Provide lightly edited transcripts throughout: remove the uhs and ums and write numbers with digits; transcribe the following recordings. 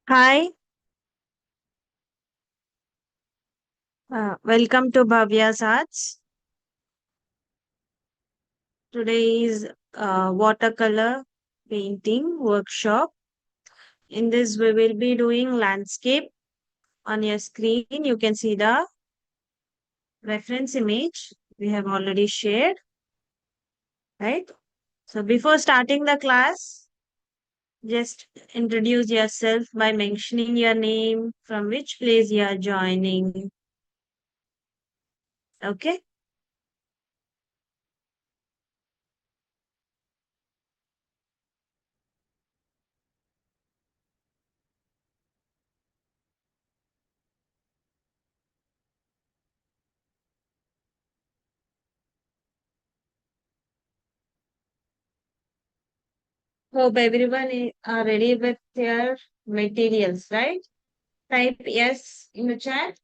Hi, welcome to Bhavya's Arts. Today is watercolor painting workshop. In this, we will be doing landscape. On your screen, you can see the reference image we have already shared, right? So, before starting the class, just introduce yourself by mentioning your name, from which place you are joining. Okay. Hope everyone are ready with their materials, right? Type yes in the chat.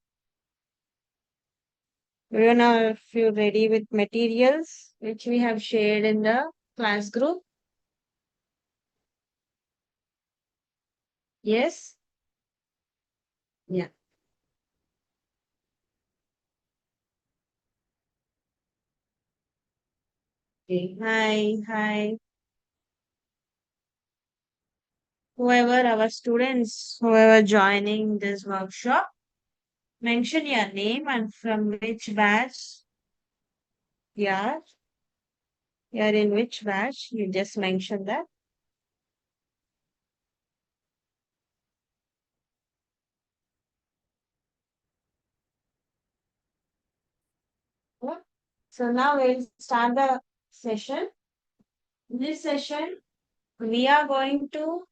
Everyone, if you ready with materials which we have shared in the class group. Yes. Yeah. Okay. Hi. Hi. Whoever our students, whoever joining this workshop, mention your name and from which batch you are. You are in which batch? You just mention that. Yeah. So now we'll start the session. In this session, we are going to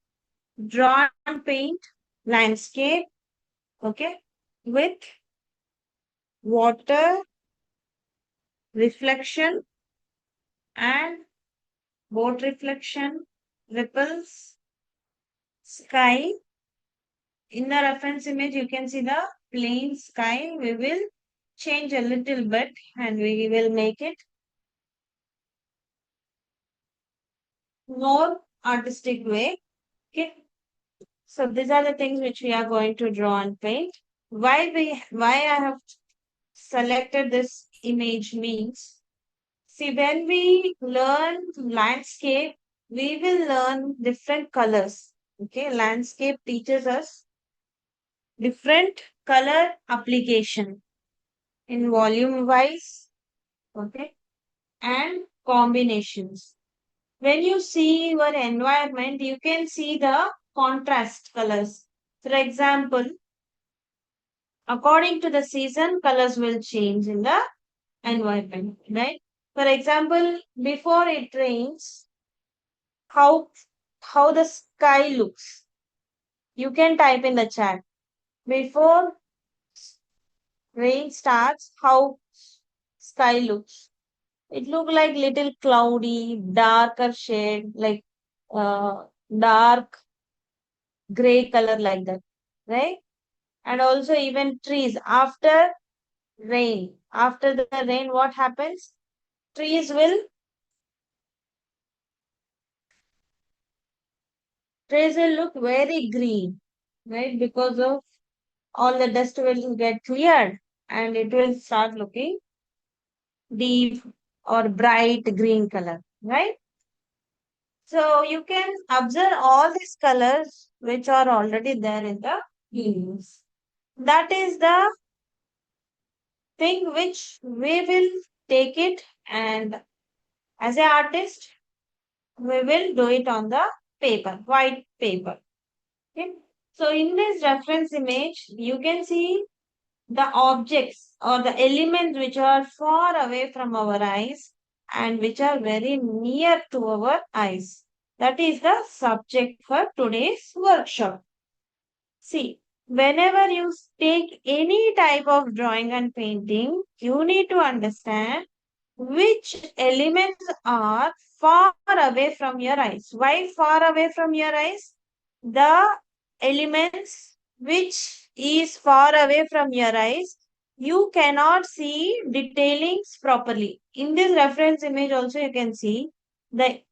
draw and paint landscape, okay, with water, reflection, and boat reflection, ripples, sky. In the reference image, you can see the plain sky. We will change a little bit and we will make it more artistic way. Okay. So these are the things which we are going to draw and paint. Why I have selected this image means, see, when we learn landscape, we will learn different colors. Okay, landscape teaches us different color application in volume wise, okay, and combinations. When you see your environment, you can see the contrast colors. For example, according to the season, colors will change in the environment, right? For example, before it rains, how how the sky looks. You can type in the chat. Before rain starts, how sky looks. It look like little cloudy, darker shade, like dark gray color like that, right? And also even trees after rain. After the rain, what happens? Trees will trees will look very green, right? Because of all the dust will get cleared and it will start looking deep or bright green color, right? So you can observe all these colors which are already there in the leaves. That is the thing which we will take it, and as an artist, we will do it on the paper, white paper. Okay. So in this reference image, you can see the objects or the elements which are far away from our eyes and which are very near to our eyes. That is the subject for today's workshop. See, whenever you take any type of drawing and painting, you need to understand which elements are far away from your eyes. Why far away from your eyes? The elements which is far away from your eyes, you cannot see detailings properly. In this reference image also you can see the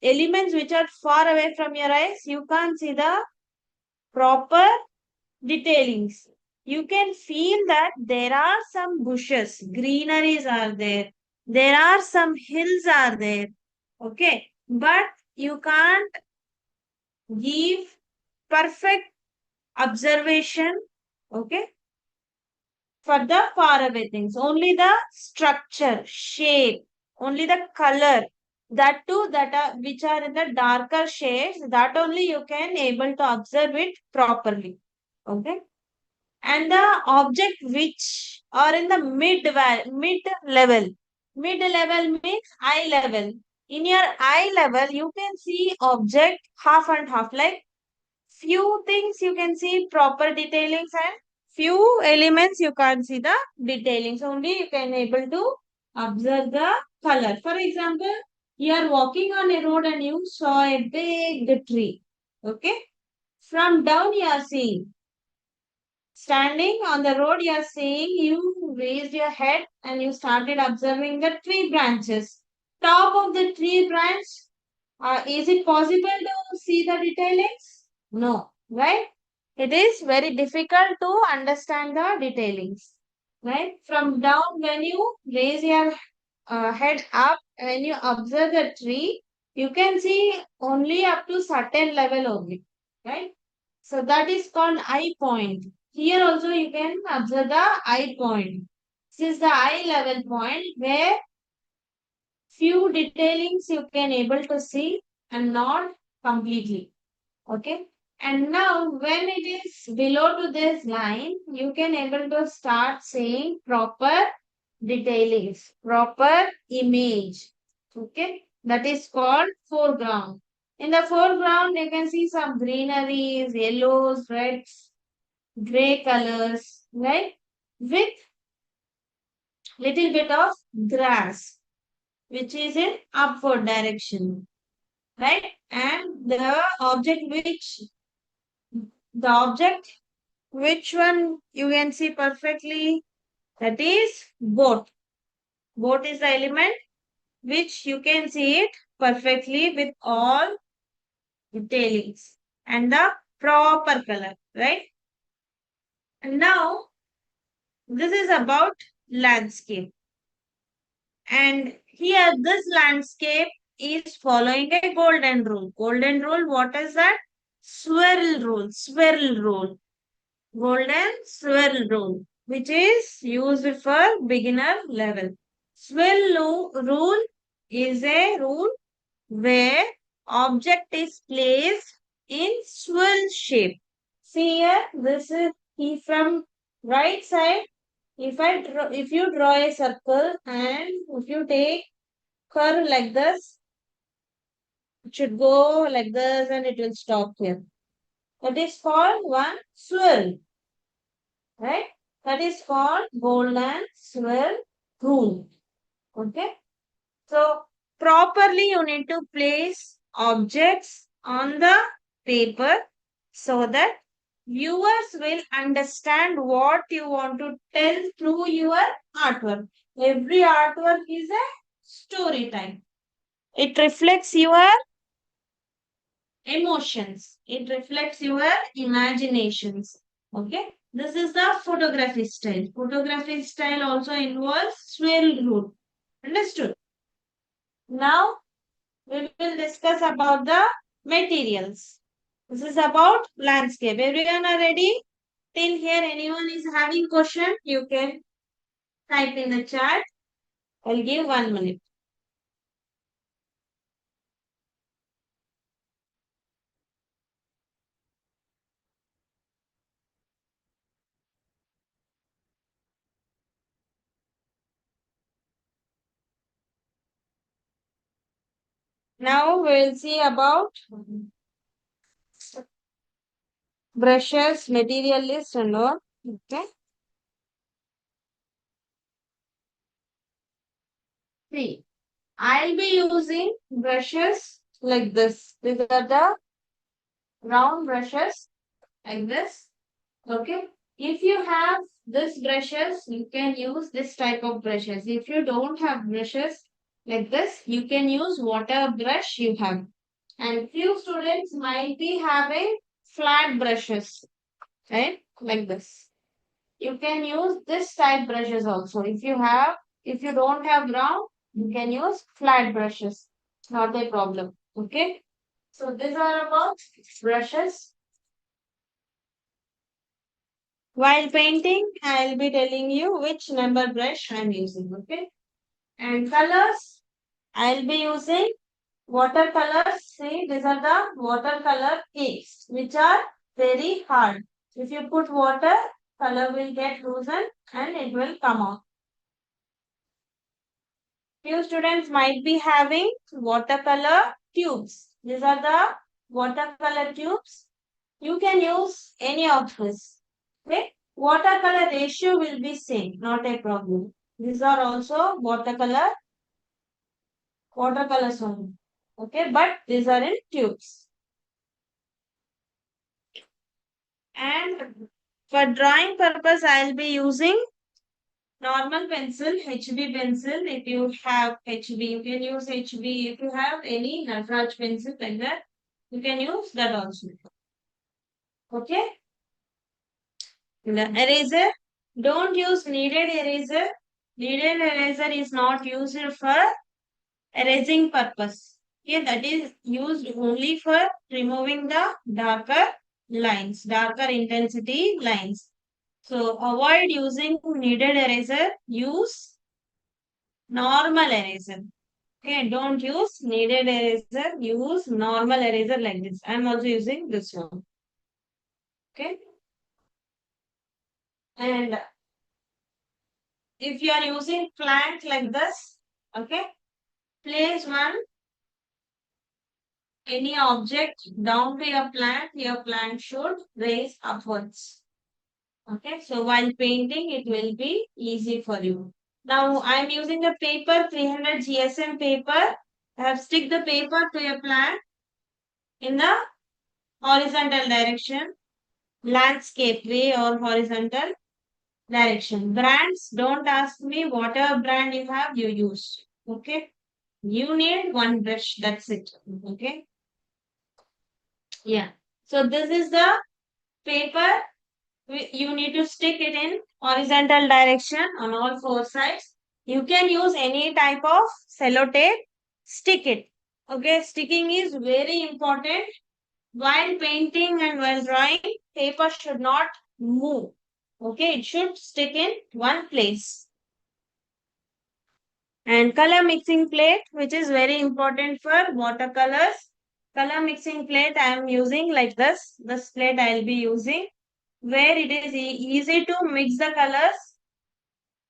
elements which are far away from your eyes, you can't see the proper detailings. You can feel that there are some bushes, greeneries are there. There are some hills are there. Okay. But you can't give perfect observation. Okay. For the faraway things, only the structure, shape, only the color, that too that are which are in the darker shades, that only you can able to observe it properly. Okay. And the object which are in the mid level means eye level. In your eye level you can see object half and half, like few things you can see proper detailings and few elements you can't see the detailings, only you can able to observe the color. For example, you are walking on a road and you saw a big tree. Okay, from down you are seeing, standing on the road, you are saying you raised your head and you started observing the tree branches. Top of the tree branch, is it possible to see the detailings? No, right? It is very difficult to understand the detailings, right? From down, when you raise your head up, when you observe the tree, you can see only up to certain level only, right? So that is called eye point. Here also you can observe the eye point. This is the eye level point where few detailings you can able to see and not completely. Okay. And now when it is below to this line, you can able to start seeing proper detailings, proper image. Okay. That is called foreground. In the foreground, you can see some greeneries, yellows, reds, gray colors, right? With little bit of grass, which is in upward direction, right? And the object which one you can see perfectly, that is boat. Boat is the element which you can see it perfectly with all detailings and the proper color, right? And now this is about landscape. And here this landscape is following a golden rule. Golden rule, what is that? Swirl rule, swirl rule. Golden swirl rule, which is used for beginner level. Rule is a rule where object is placed in swirl shape. See here, this is from right side. If you draw a circle and if you take curve like this, it should go like this and it will stop here. That is called one swirl, right? That is called golden swirl rule. Okay. So properly you need to place objects on the paper so that viewers will understand what you want to tell through your artwork. Every artwork is a story time. It reflects your emotions. It reflects your imaginations. Okay. This is the photography style. Photography style also involves swirl rule. Understood? Now we will discuss about the materials. This is about landscape. Everyone are ready? Till here, anyone is having question, you can type in the chat. I'll give 1 minute. Now we will see about brushes, material list and all. Okay. See, I'll be using brushes like this. These are the round brushes like this. Okay. If you have this brushes, you can use this type of brushes. If you don't have brushes like this, you can use whatever brush you have. And few students might be having flat brushes, right? Like this. You can use this type brushes also. If you don't have round, you can use flat brushes. Not a problem. Okay. So these are about brushes. While painting, I'll be telling you which number brush I'm using. Okay. And colors, I'll be using watercolors. See, these are the watercolor cakes, which are very hard. If you put water, color will get loosened and it will come out. Few students might be having watercolor tubes. These are the watercolor tubes. You can use any of this. Okay. Watercolor ratio will be same, not a problem. These are also watercolors only. Okay, but these are in tubes. And for drawing purpose, I'll be using normal pencil, HB pencil. If you have HB, you can use HB. If you have any Natraj pencil like that, you can use that also. Okay. The eraser. Don't use kneaded eraser. Kneaded eraser is not used for erasing purpose. Okay, that is used only for removing the darker lines, darker intensity lines. So avoid using kneaded eraser. Use normal eraser. Okay, don't use kneaded eraser. Use normal eraser like this. I'm also using this one. Okay, and if you are using plant like this, okay, place one any object down to your plant should raise upwards. Okay, so while painting, it will be easy for you. Now, I'm using the paper, 300 GSM paper. I have stick the paper to your plant in the horizontal direction, landscape way or horizontal direction. Brands, don't ask me whatever brand you have, you use. Okay, you need one brush, that's it. Okay, yeah. So, this is the paper. You need to stick it in horizontal direction on all four sides. You can use any type of sellotape. Stick it. Okay, sticking is very important. While painting and while drawing, paper should not move. Okay, it should stick in one place. And color mixing plate, which is very important for watercolors. Color mixing plate I am using like this. This plate I will be using where it is easy to mix the colors.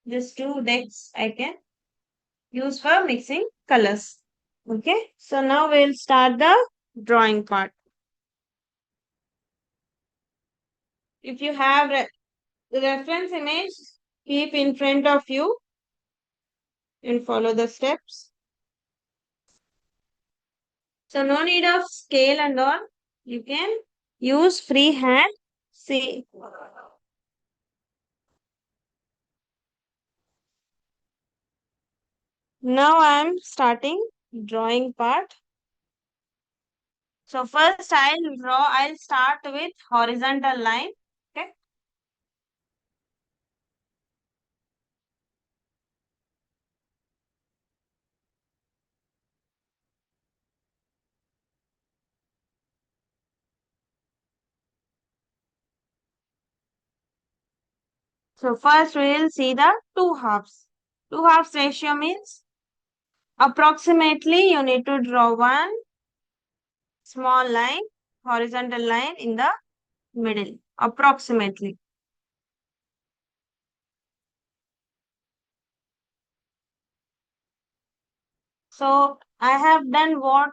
These two decks I can use for mixing colors. Okay, so now we'll start the drawing part. If you have the reference image, keep in front of you and follow the steps. So no need of scale and all. You can use free hand. See, now I am starting drawing part. So first I'll start with horizontal line. Okay. So first we will see the two halves. Two halves ratio means approximately you need to draw one small line, horizontal line in the middle. Approximately. So I have done what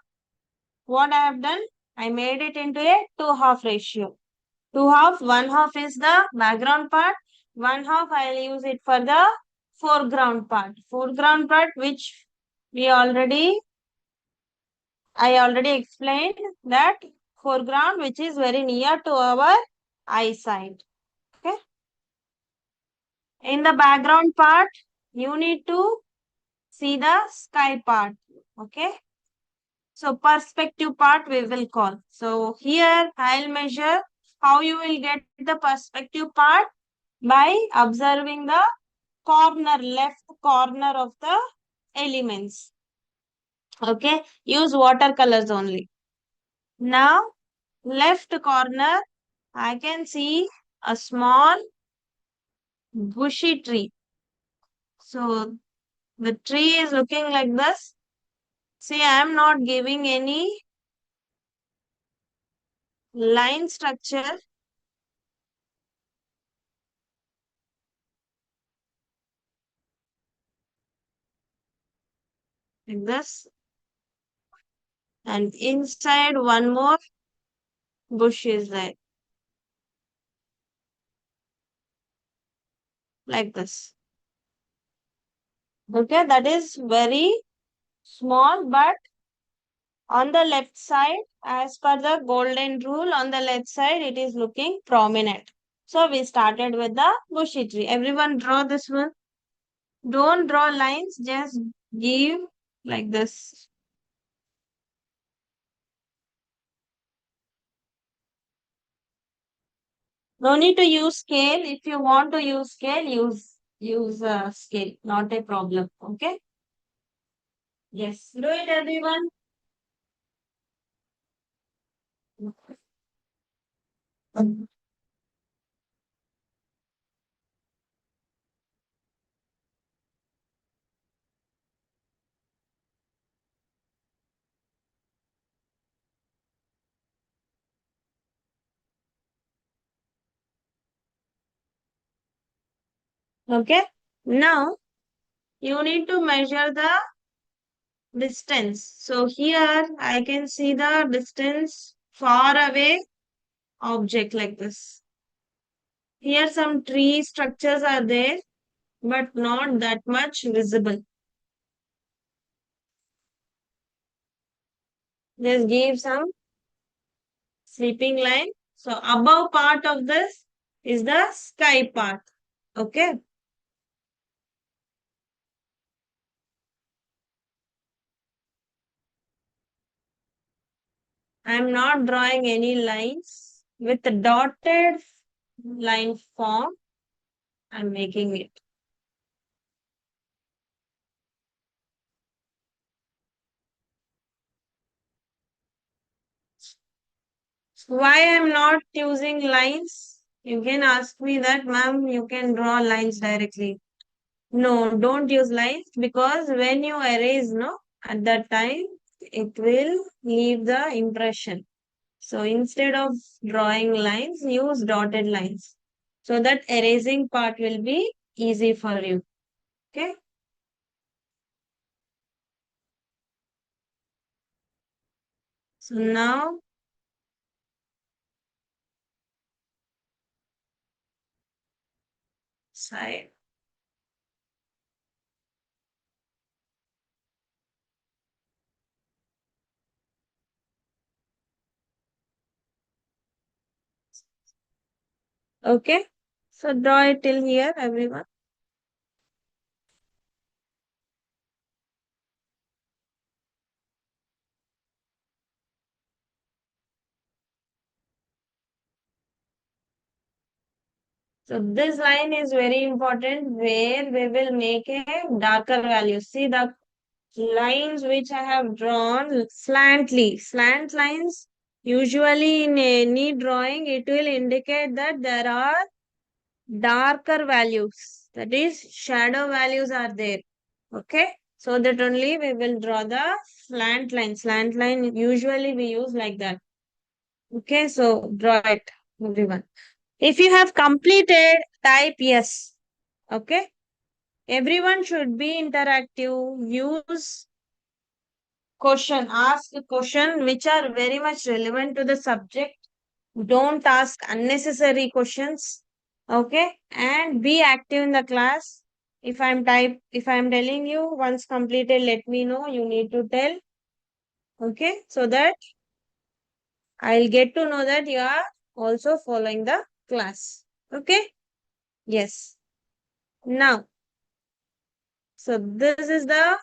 I have done? I made it into a two half ratio. Two half, one half is the background part, one half I'll use it for the foreground part. Foreground part which we already I already explained that foreground which is very near to our eyesight. Okay. In the background part, you need to see the sky part. Okay. So perspective part we will call. So here I'll measure how you will get the perspective part by observing the corner, left corner of the elements. Okay, use watercolors only. Now, left corner, I can see a small bushy tree. So the tree is looking like this. See, I am not giving any line structure like this. And inside one more bush is there, like this. Okay, that is very small, but on the left side, as per the golden rule, on the left side, it is looking prominent. So we started with the bushy tree. Everyone draw this one. Don't draw lines, just give like this. No need to use scale. If you want to use scale, use scale. Not a problem. Okay. Yes. Do it, everyone. Okay. Now you need to measure the distance. So here I can see the distance far away object like this. Here some tree structures are there, but not that much visible. Just give some sleeping line. So above part of this is the sky part. Okay. I'm not drawing any lines with the dotted line form. I'm making it. Why I'm not using lines? You can ask me that, ma'am, you can draw lines directly. No, don't use lines because when you erase, no, at that time, it will leave the impression. So instead of drawing lines, use dotted lines. So that erasing part will be easy for you. Okay. So now, side. Okay. So draw it till here, everyone. So this line is very important where we will make a darker value. See the lines which I have drawn slantly. Slant lines usually in any drawing it will indicate that there are darker values. That is shadow values are there. Okay. So that only we will draw the slant line. Slant line usually we use like that. Okay. So draw it everyone. If you have completed, type yes. Okay. Everyone should be interactive. Use question, ask a question which are very much relevant to the subject. Don't ask unnecessary questions. Okay. And be active in the class. If I'm telling you once completed, let me know. You need to tell. Okay. So that I'll get to know that you are also following the class. Okay. Yes. Now, so this is the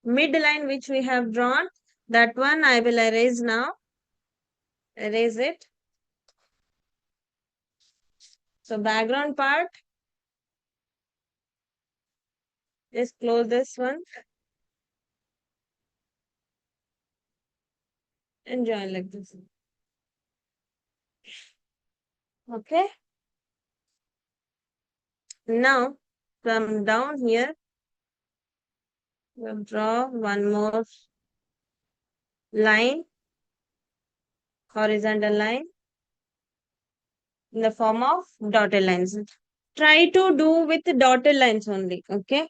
midline which we have drawn. That one I will erase now. Erase it. So background part, just close this one and join like this. Okay. Now from down here, we'll draw one more line, horizontal line in the form of dotted lines. Try to do with dotted lines only. Okay.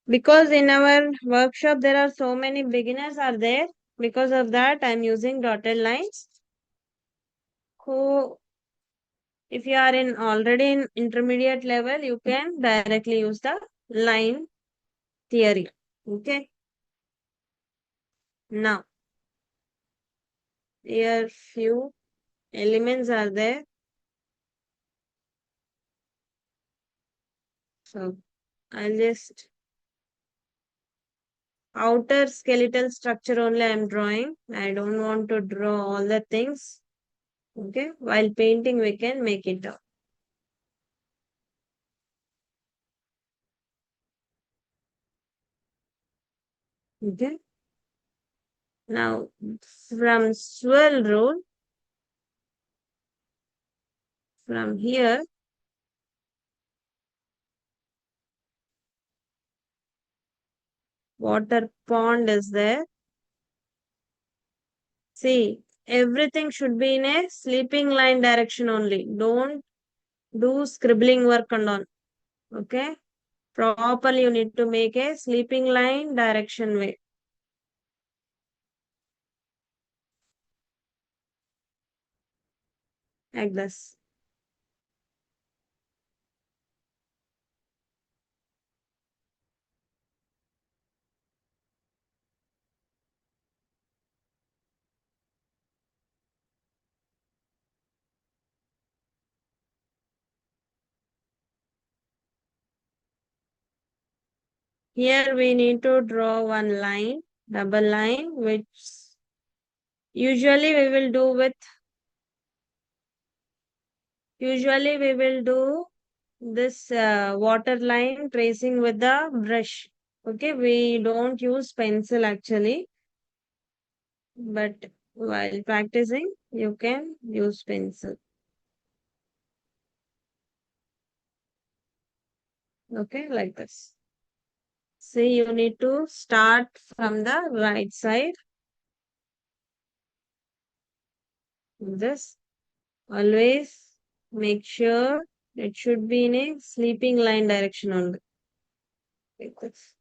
Because in our workshop there are so many beginners are there. Because of that, I'm using dotted lines. Who, if you are in already in intermediate level, you can directly use the line theory. Okay. Now, here few elements are there. So I'll just outer skeletal structure only I'm drawing. I don't want to draw all the things. Okay. While painting, we can make it up. Okay. Now, from swirl rule, from here, water pond is there. See, everything should be in a sleeping line direction only. Don't do scribbling work and all. Okay. Properly, you need to make a sleeping line direction way. Like this. Here we need to draw one line, double line, which usually we will do with, usually we will do this water line tracing with the brush. Okay, we don't use pencil actually, but while practicing, you can use pencil. Okay, like this. See, you need to start from the right side. This always make sure it should be in a sleeping line direction only. Like this.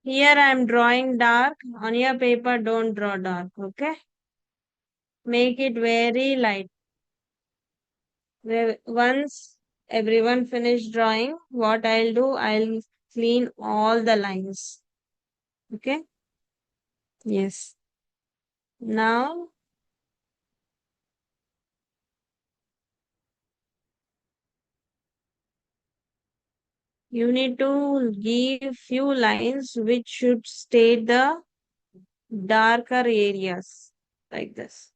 Here I am drawing dark. On your paper, don't draw dark. Okay. Make it very light. Once everyone finish drawing, what I'll do, I'll clean all the lines. Okay. Yes. Now you need to give few lines which should state the darker areas like this.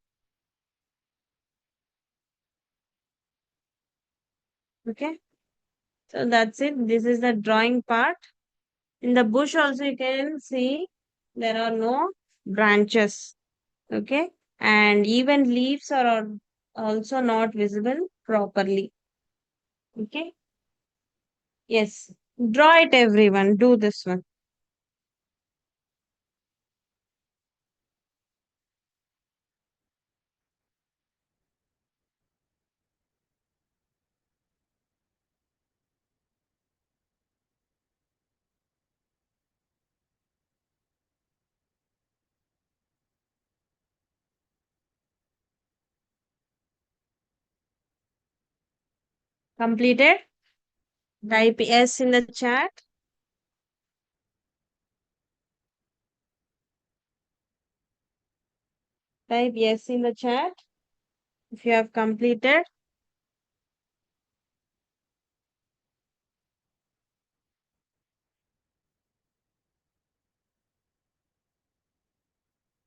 Okay. So that's it. This is the drawing part. In the bush also you can see there are no branches. Okay. And even leaves are also not visible properly. Okay. Yes. Draw it everyone. Do this one. Completed? Type S in the chat. Type yes in the chat if you have completed.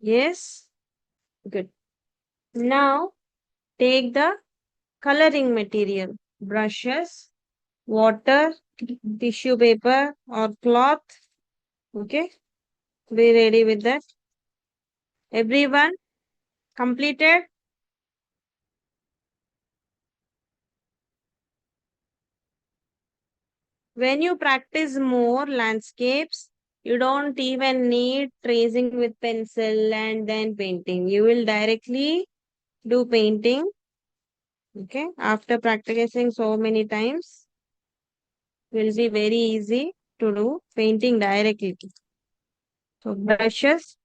Yes. Good. Now take the coloring material, brushes, water, tissue paper or cloth. Okay. Be ready with that. Everyone completed? When you practice more landscapes, you don't even need tracing with pencil and then painting. You will directly do painting. Okay. After practicing so many times, will be very easy to do painting directly. So brushes.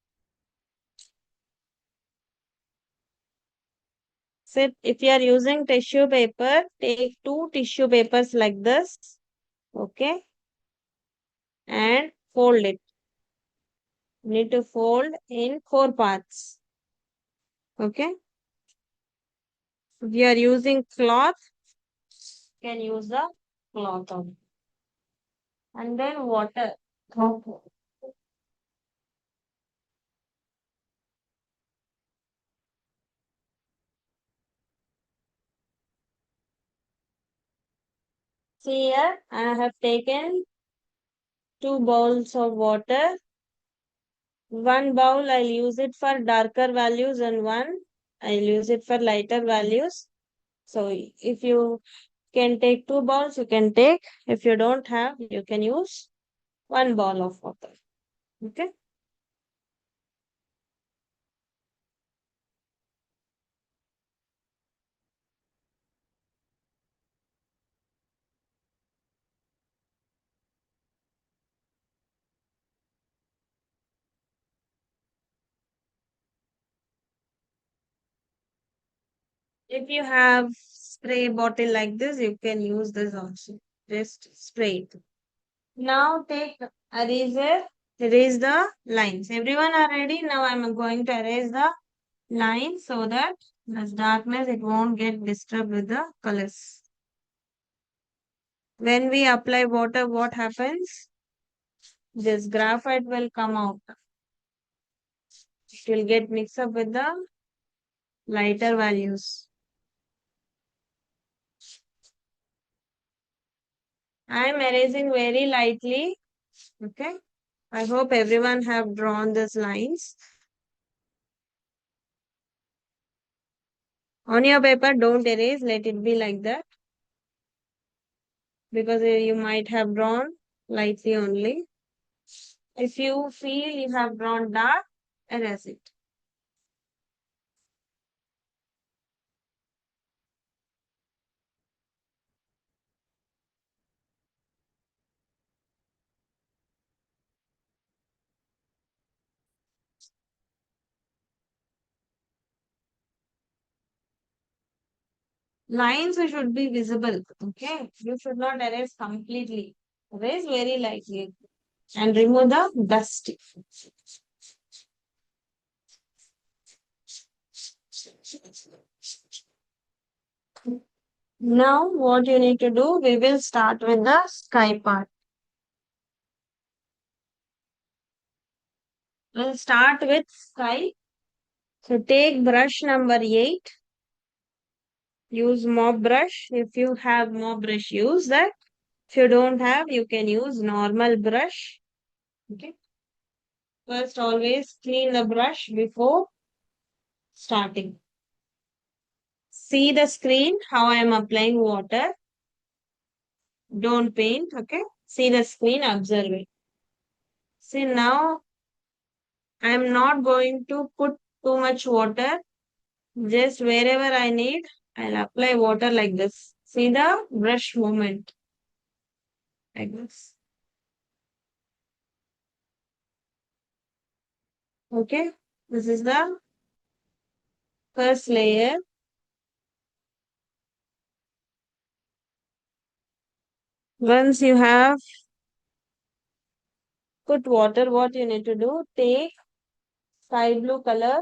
So if you are using tissue paper, take two tissue papers like this. Okay. And fold it. You need to fold in four parts. Okay. If you are using cloth, you can use the cloth on. And then water. Okay. See here, I have taken two bowls of water. One bowl I'll use it for darker values and one I'll use it for lighter values. So if you can take two bowls, you can take. If you don't have, you can use one bowl of water. Okay. If you have spray bottle like this, you can use this also. Just spray it. Now take eraser, erase the lines. Everyone are ready? Now I'm going to erase the lines so that this darkness it won't get disturbed with the colors. When we apply water, what happens? This graphite will come out. It will get mixed up with the lighter values. I am erasing very lightly. Okay. I hope everyone have drawn these lines. On your paper, don't erase. Let it be like that. Because you might have drawn lightly only. If you feel you have drawn dark, erase it. Lines should be visible. Okay. You should not erase completely. Erase very lightly. And remove the dust. Now what you need to do, we will start with the sky part. We'll start with sky. So take brush number 8. Use mop brush. If you have mop brush, use that. If you don't have, you can use normal brush. Okay. First, always clean the brush before starting. See the screen, how I am applying water. Don't paint, okay? See the screen, observe it. See now, I am not going to put too much water. Just wherever I need, I'll apply water like this. See the brush movement like this. Okay, this is the first layer. Once you have put water, what you need to do, take sky blue color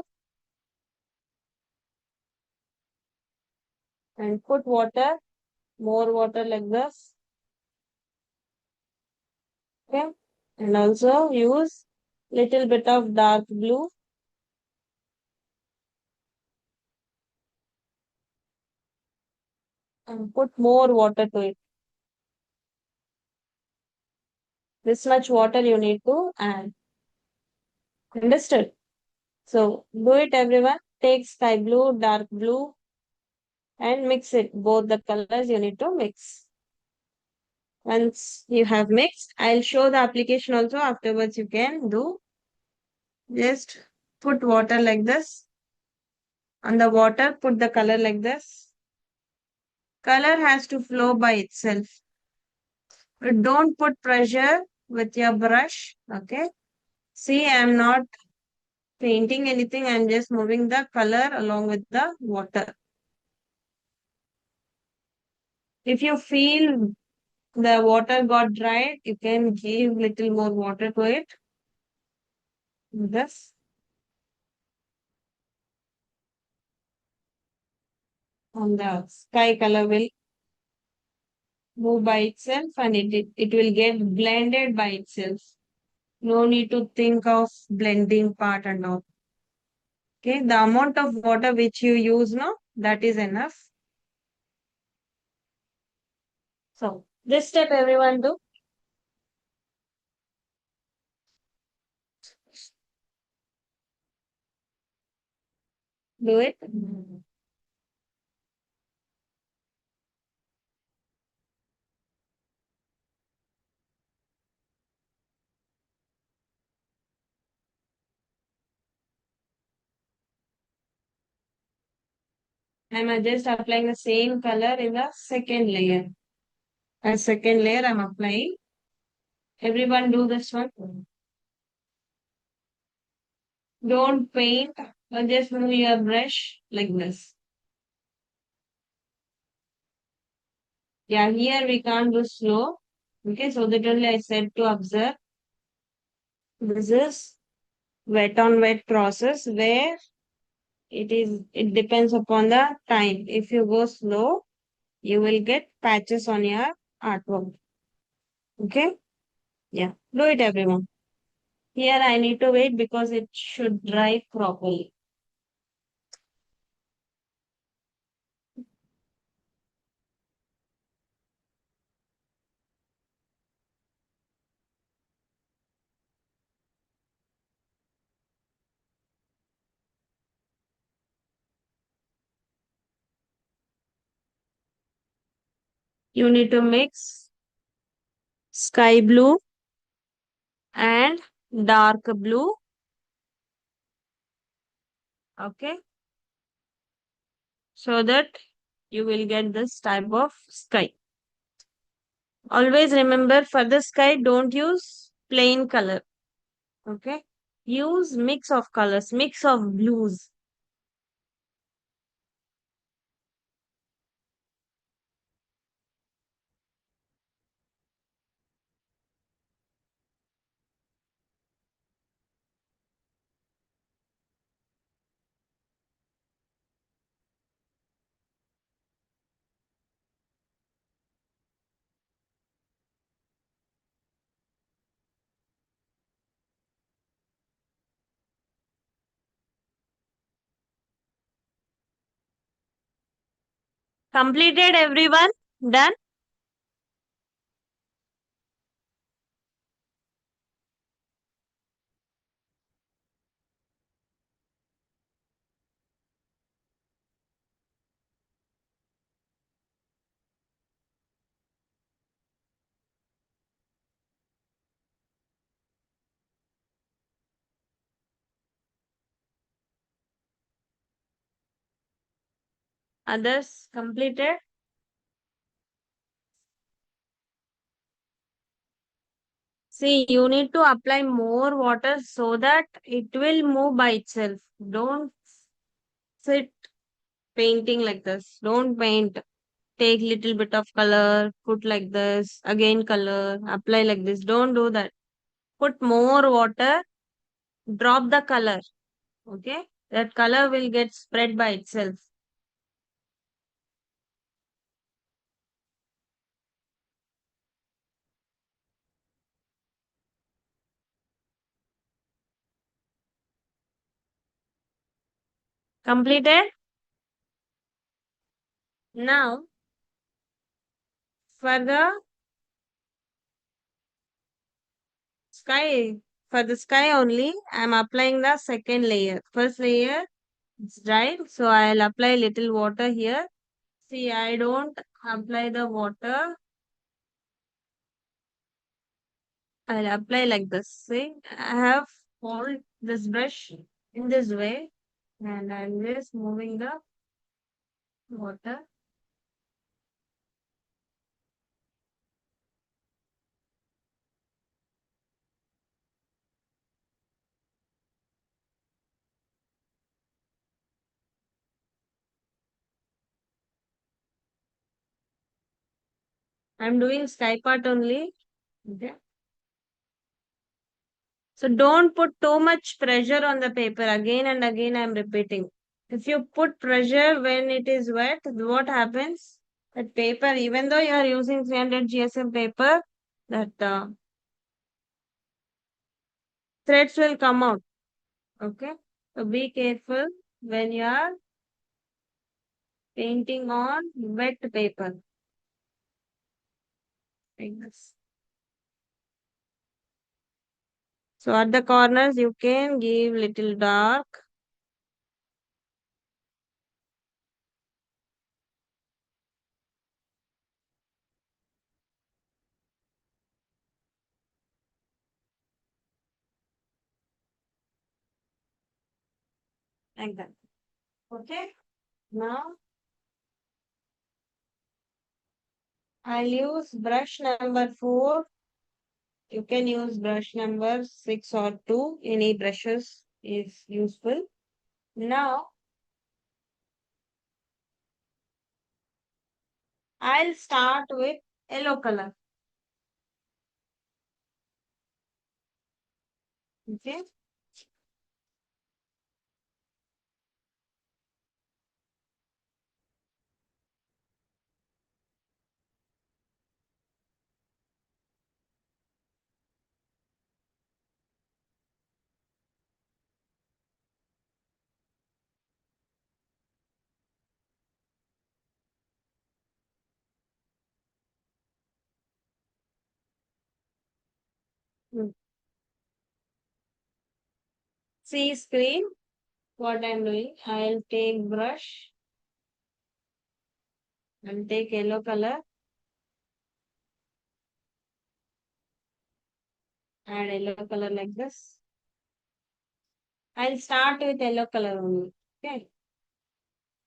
and put water, more water like this. Okay. And also use little bit of dark blue and put more water to it. This much water you need to add. Understood? So do it everyone. Take sky blue, dark blue and mix it. Both the colors you need to mix. Once you have mixed, I'll show the application also. Afterwards you can do. Just put water like this. On the water, put the color like this. Color has to flow by itself. Don't put pressure with your brush. Okay. See, I'm not painting anything. I'm just moving the color along with the water. If you feel the water got dried, you can give little more water to it. This on the sky color will move by itself and it will get blended by itself. No need to think of blending part and all. Okay, the amount of water which you use now, that is enough. So this step everyone do it. I'm just applying the same color in the second layer. A second layer I'm applying. Everyone do this one. Don't paint or just move your brush like this. Yeah, here we can't do slow. Okay, so that only I said to observe. This is wet on wet process where it depends upon the time. If you go slow, you will get patches on your artwork. Okay? Yeah. Do it everyone. Here I need to wait because it should dry properly. You need to mix sky blue and dark blue. Okay? So that you will get this type of sky. Always remember for the sky, don't use plain color. Okay? Use mix of colors, mix of blues. Completed everyone? Done? Others completed? See, you need to apply more water so that it will move by itself. Don't sit painting like this. Don't paint. Take little bit of color, put like this, again color, apply like this. Don't do that. Put more water, drop the color. Okay? That color will get spread by itself. Completed? Now, for the sky, for the sky only, I am applying the second layer. First layer is dried, so I'll apply little water here. See, I don't apply the water. I'll apply like this. See, I have hold this brush in this way, and I'm just moving the water. I'm doing sky part only. Okay. So don't put too much pressure on the paper. Again and again, I'm repeating. If you put pressure when it is wet, what happens? That paper, even though you are using 300 GSM paper, that threads will come out. Okay. So be careful when you are painting on wet paper. Like this. So at the corners, you can give little dark. Like that. Okay. Now I'll use brush number 4. You can use brush number 6 or 2. Any brushes is useful. Now I'll start with yellow color. Okay. Hmm. See screen. What I'm doing. I'll take brush and take yellow color. Add yellow color like this. I'll start with yellow color only. Okay.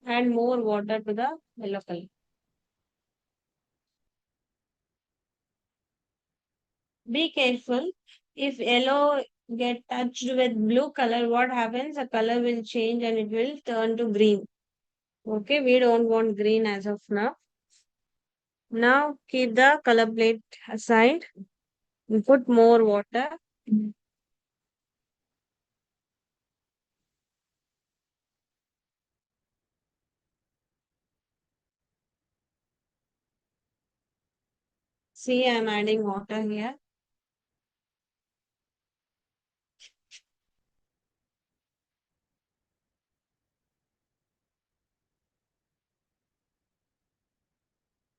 Add more water to the yellow color. Be careful. If yellow get touched with blue color, what happens? The color will change and it will turn to green. Okay, we don't want green as of now. Now keep the color plate aside and put more water. See, I'm adding water here.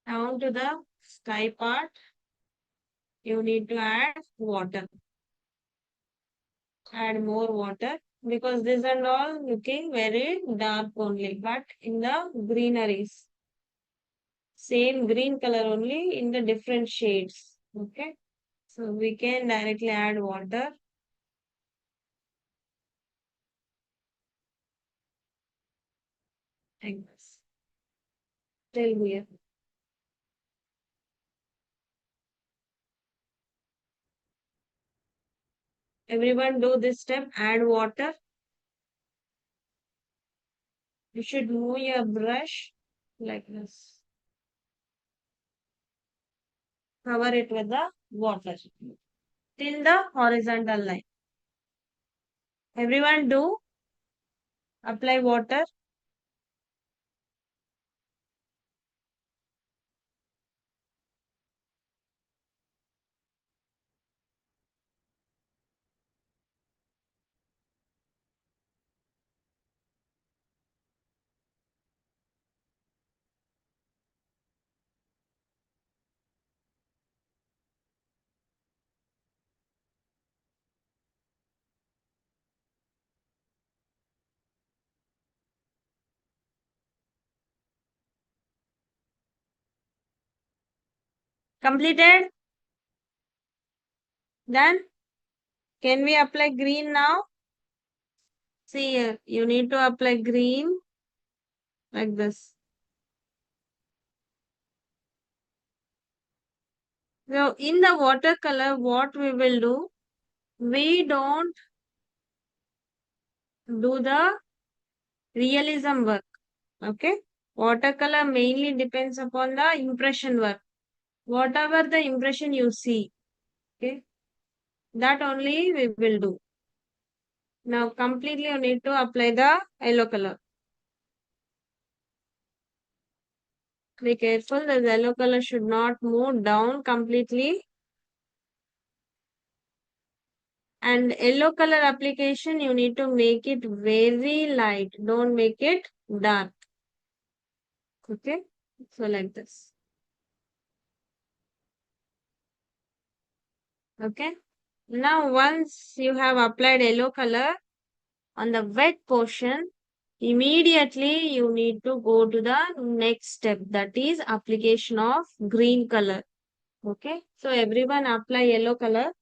Down to the sky part, you need to add water. Add more water because this and all looking very dark only, but in the greeneries. Same green color only in the different shades. Okay. So we can directly add water like this. Till here. Everyone do this step. Add water. You should move your brush like this. Cover it with the water till the horizontal line. Everyone do apply water. Completed? Then can we apply green now? See here, you need to apply green like this. So in the watercolor, what we will do, we don't do the realism work. Okay. Watercolor mainly depends upon the impression work. Whatever the impression you see, okay, that only we will do. Now completely you need to apply the yellow color. Be careful, the yellow color should not move down completely. And yellow color application, you need to make it very light. Don't make it dark. Okay. So like this. Okay. Now once you have applied yellow color on the wet portion, immediately you need to go to the next step, that is application of green color. Okay. So everyone apply yellow color.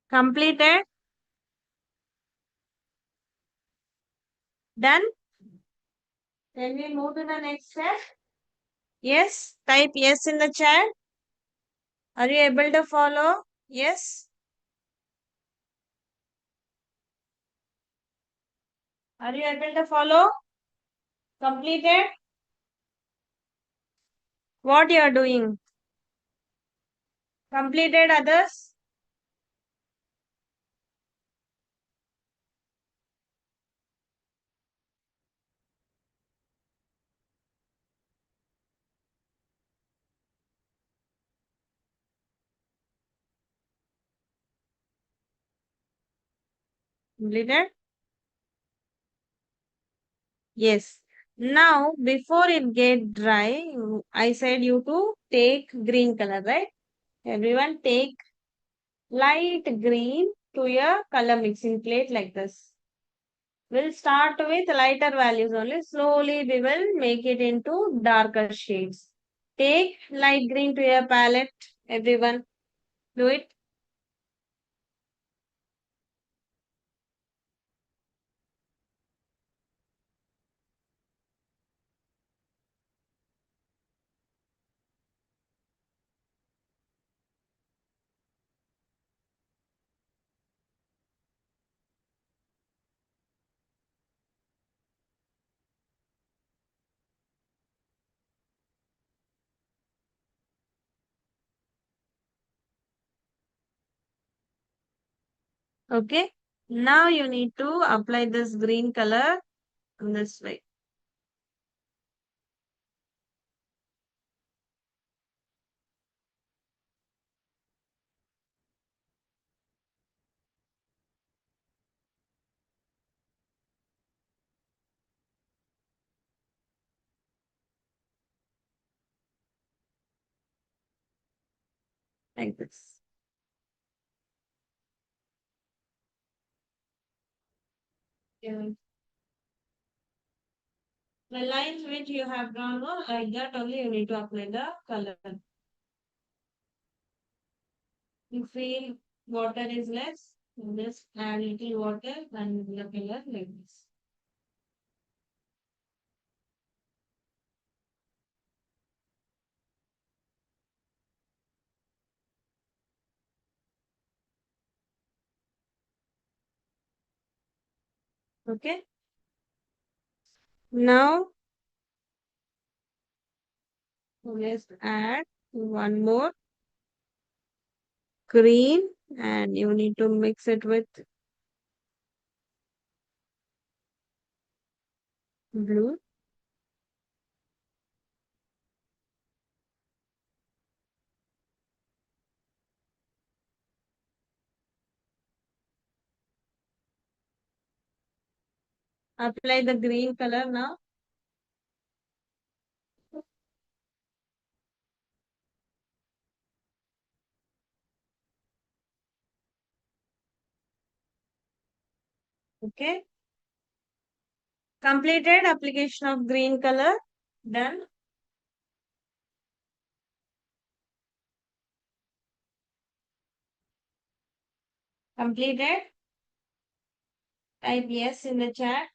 Completed. Done. Then we move to the next step. Yes. Type yes in the chat. Are you able to follow? Yes. Are you able to follow? Completed? What you are doing? Completed others? Completed? Yes. Now, before it get dry, I said you to take green color, right? Everyone take light green to a color mixing plate like this. We'll start with lighter values only. Slowly we will make it into darker shades. Take light green to your palette. Everyone do it. Okay. Now you need to apply this green color in this way. Like this. Yeah. The lines which you have drawn, like that only you need to apply the color. You feel water is less, you just add little water and the color like this. Okay. Now let's add one more green, and you need to mix it with blue. Apply the green color now. Okay. Completed application of green color. Done. Completed. Type yes in the chat.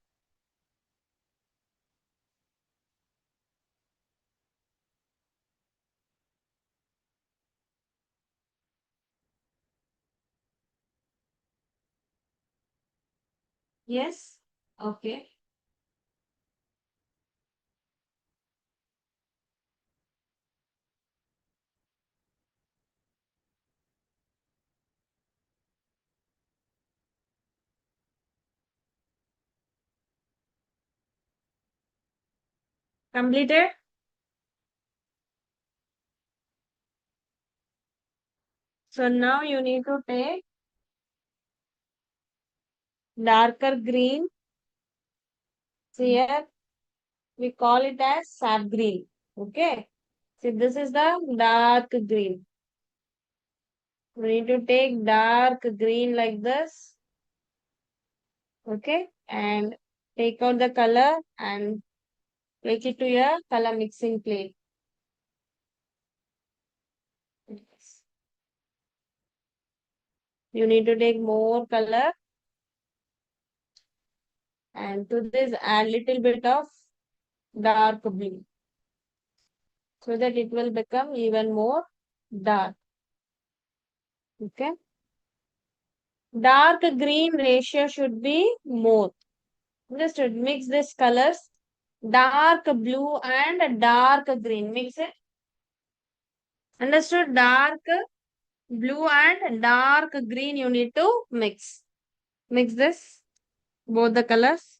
Yes. Okay. Completed. So now you need to take darker green. So here we call it as sap green. Okay. So this is the dark green. We need to take dark green like this. Okay. And take out the color and take it to your color mixing plate. Yes. You need to take more color, and to this add little bit of dark blue so that it will become even more dark. Okay. Dark green ratio should be more. Understood? Mix these colors. Dark blue and dark green. Mix it. Understood? Dark blue and dark green you need to mix. Mix this. Both the colors.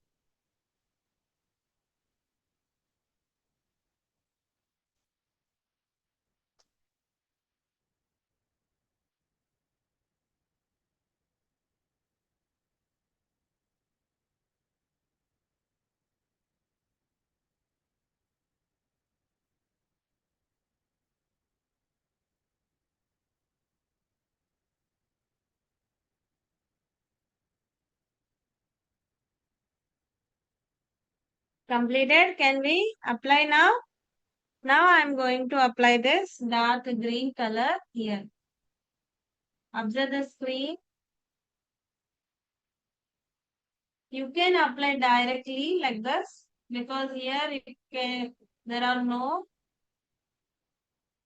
Completed. Can we apply now? Now I am going to apply this dark green color here. Observe the screen. You can apply directly like this because here there are no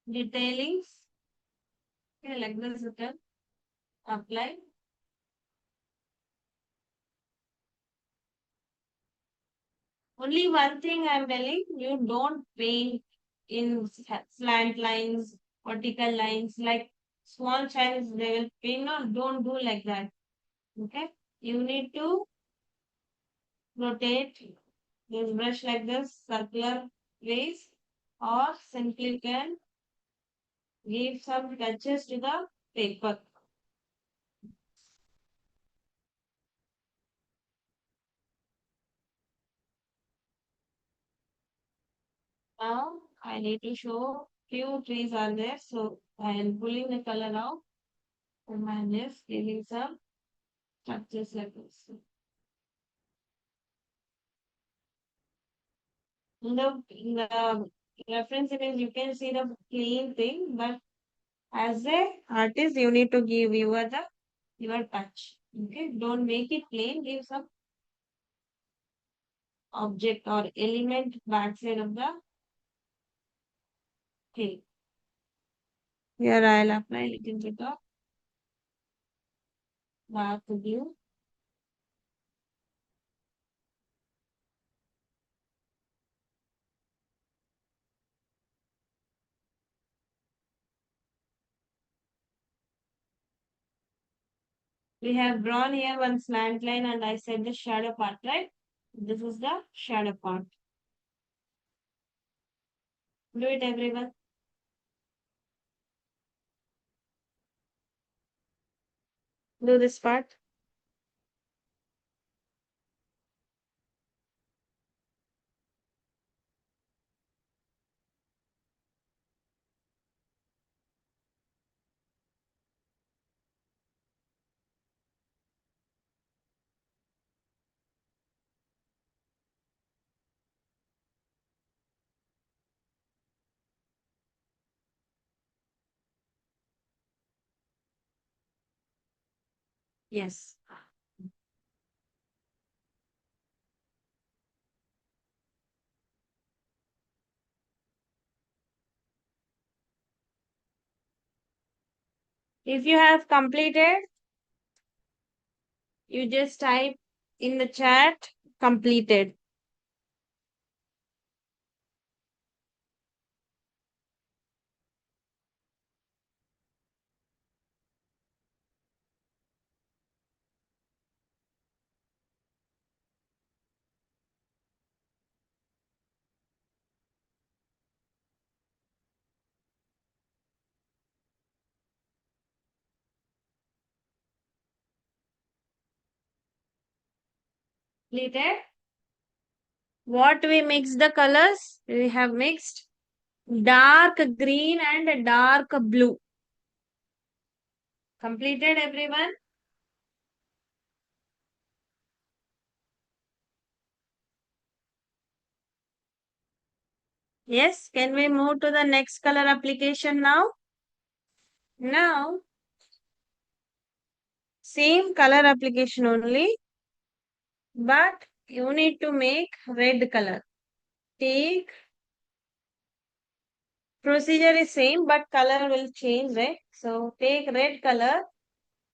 detailings. Okay, like this you can apply. Only one thing I am telling you, don't paint in slant lines, vertical lines, like small childs they will paint. No, don't do like that. Okay, you need to rotate this brush like this, circular ways, or simply can give some touches to the paper. Now I need to show few trees are there, so I am pulling the color out and I am just giving some touches like this. In the reference image, you can see the clean thing, but as a artist, you need to give your touch. Okay, don't make it plain. Give some object or element backside of the thing. Here I'll apply a little bit of dark blue. We have drawn here one slant line and I said the shadow part, right? This is the shadow part. Do it, everyone. Do this part. Yes. If you have completed, you just type in the chat completed. Completed. What we mix the colors? We have mixed dark green and dark blue. Completed, everyone? Yes. Can we move to the next color application now? Now, same color application only, but you need to make red color. Take procedure is same, but color will change, right? So take red color,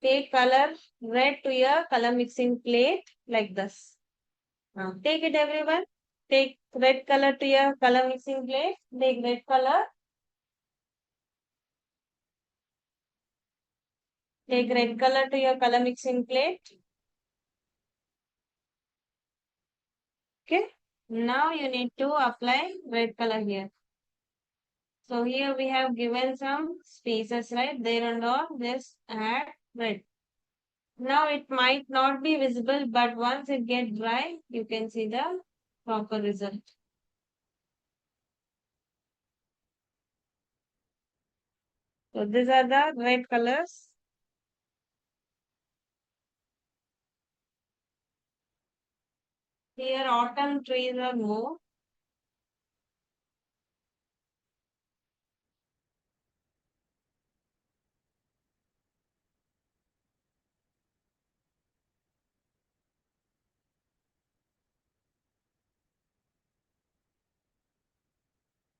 take color red to your color mixing plate like this. Now take it, everyone. Take red color to your color mixing plate. Take red color. Take red color to your color mixing plate. Okay. Now you need to apply red color here. So here we have given some spaces, right? There and all, just add red. Now it might not be visible, but once it gets dry, you can see the proper result. So these are the red colors. Here autumn trees are more.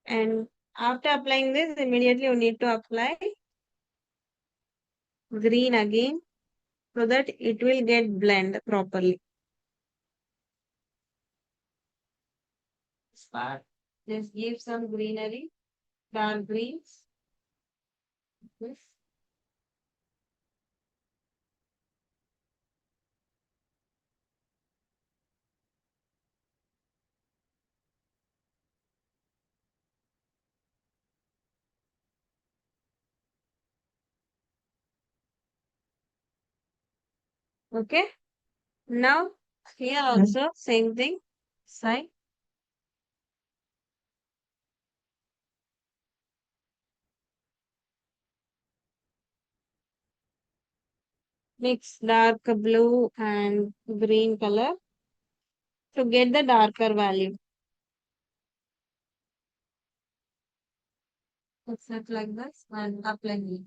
And after applying this, immediately you need to apply green again so that it will get blend properly. This part, just give some greenery, dark greens. Yes. Okay. Now here also same thing. Side. Mix dark blue and green color to get the darker value. Except like this and apply it.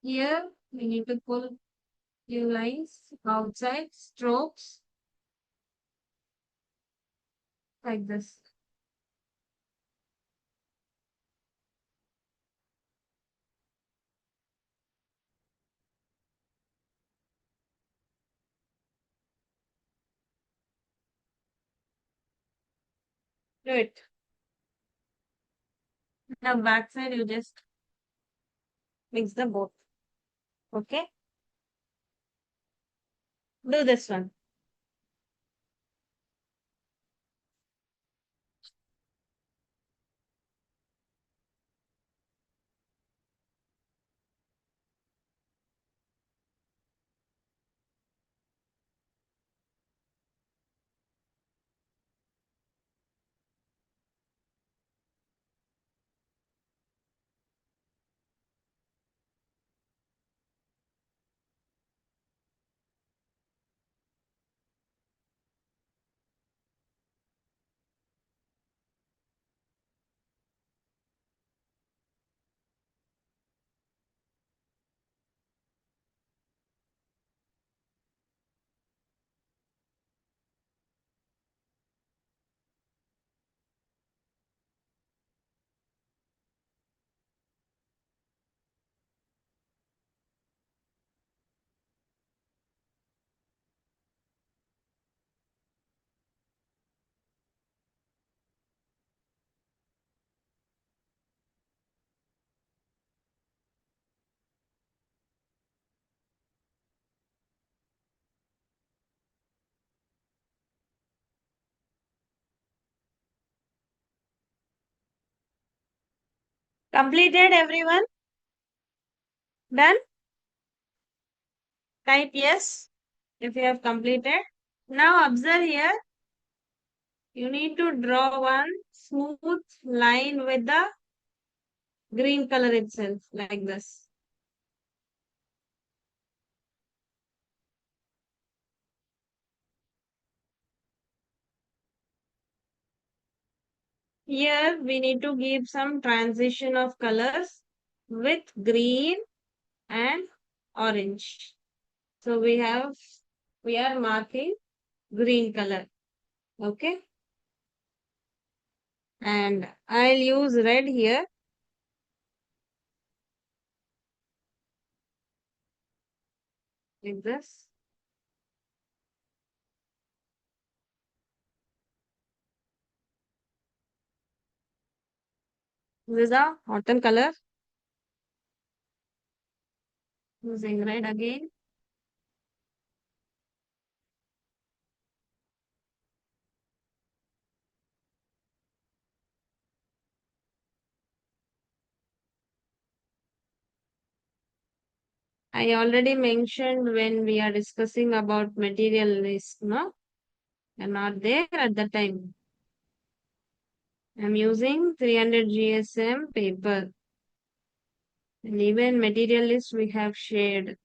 Here we need to pull few lines outside strokes like this. Do it. Now backside you just mix the both. Okay? Do this one. Completed everyone? Done? Type yes if you have completed. Now observe here. You need to draw one smooth line with the green color itself like this. Here we need to give some transition of colors with green and orange. So we are marking green color. Okay. And I'll use red here like this. This is the autumn color. Using red again. I already mentioned when we are discussing about material list, no? I'm not there at the time. I'm using 300 GSM paper. And even material list we have shared.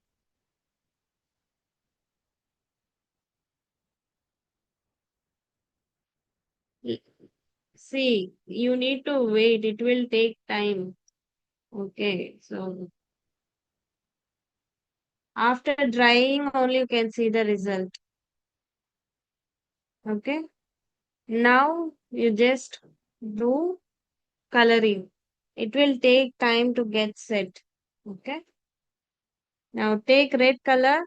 See, you need to wait. It will take time. Okay, so after drying only you can see the result. Okay. Now you just do coloring. It will take time to get set. Okay. Now take red color.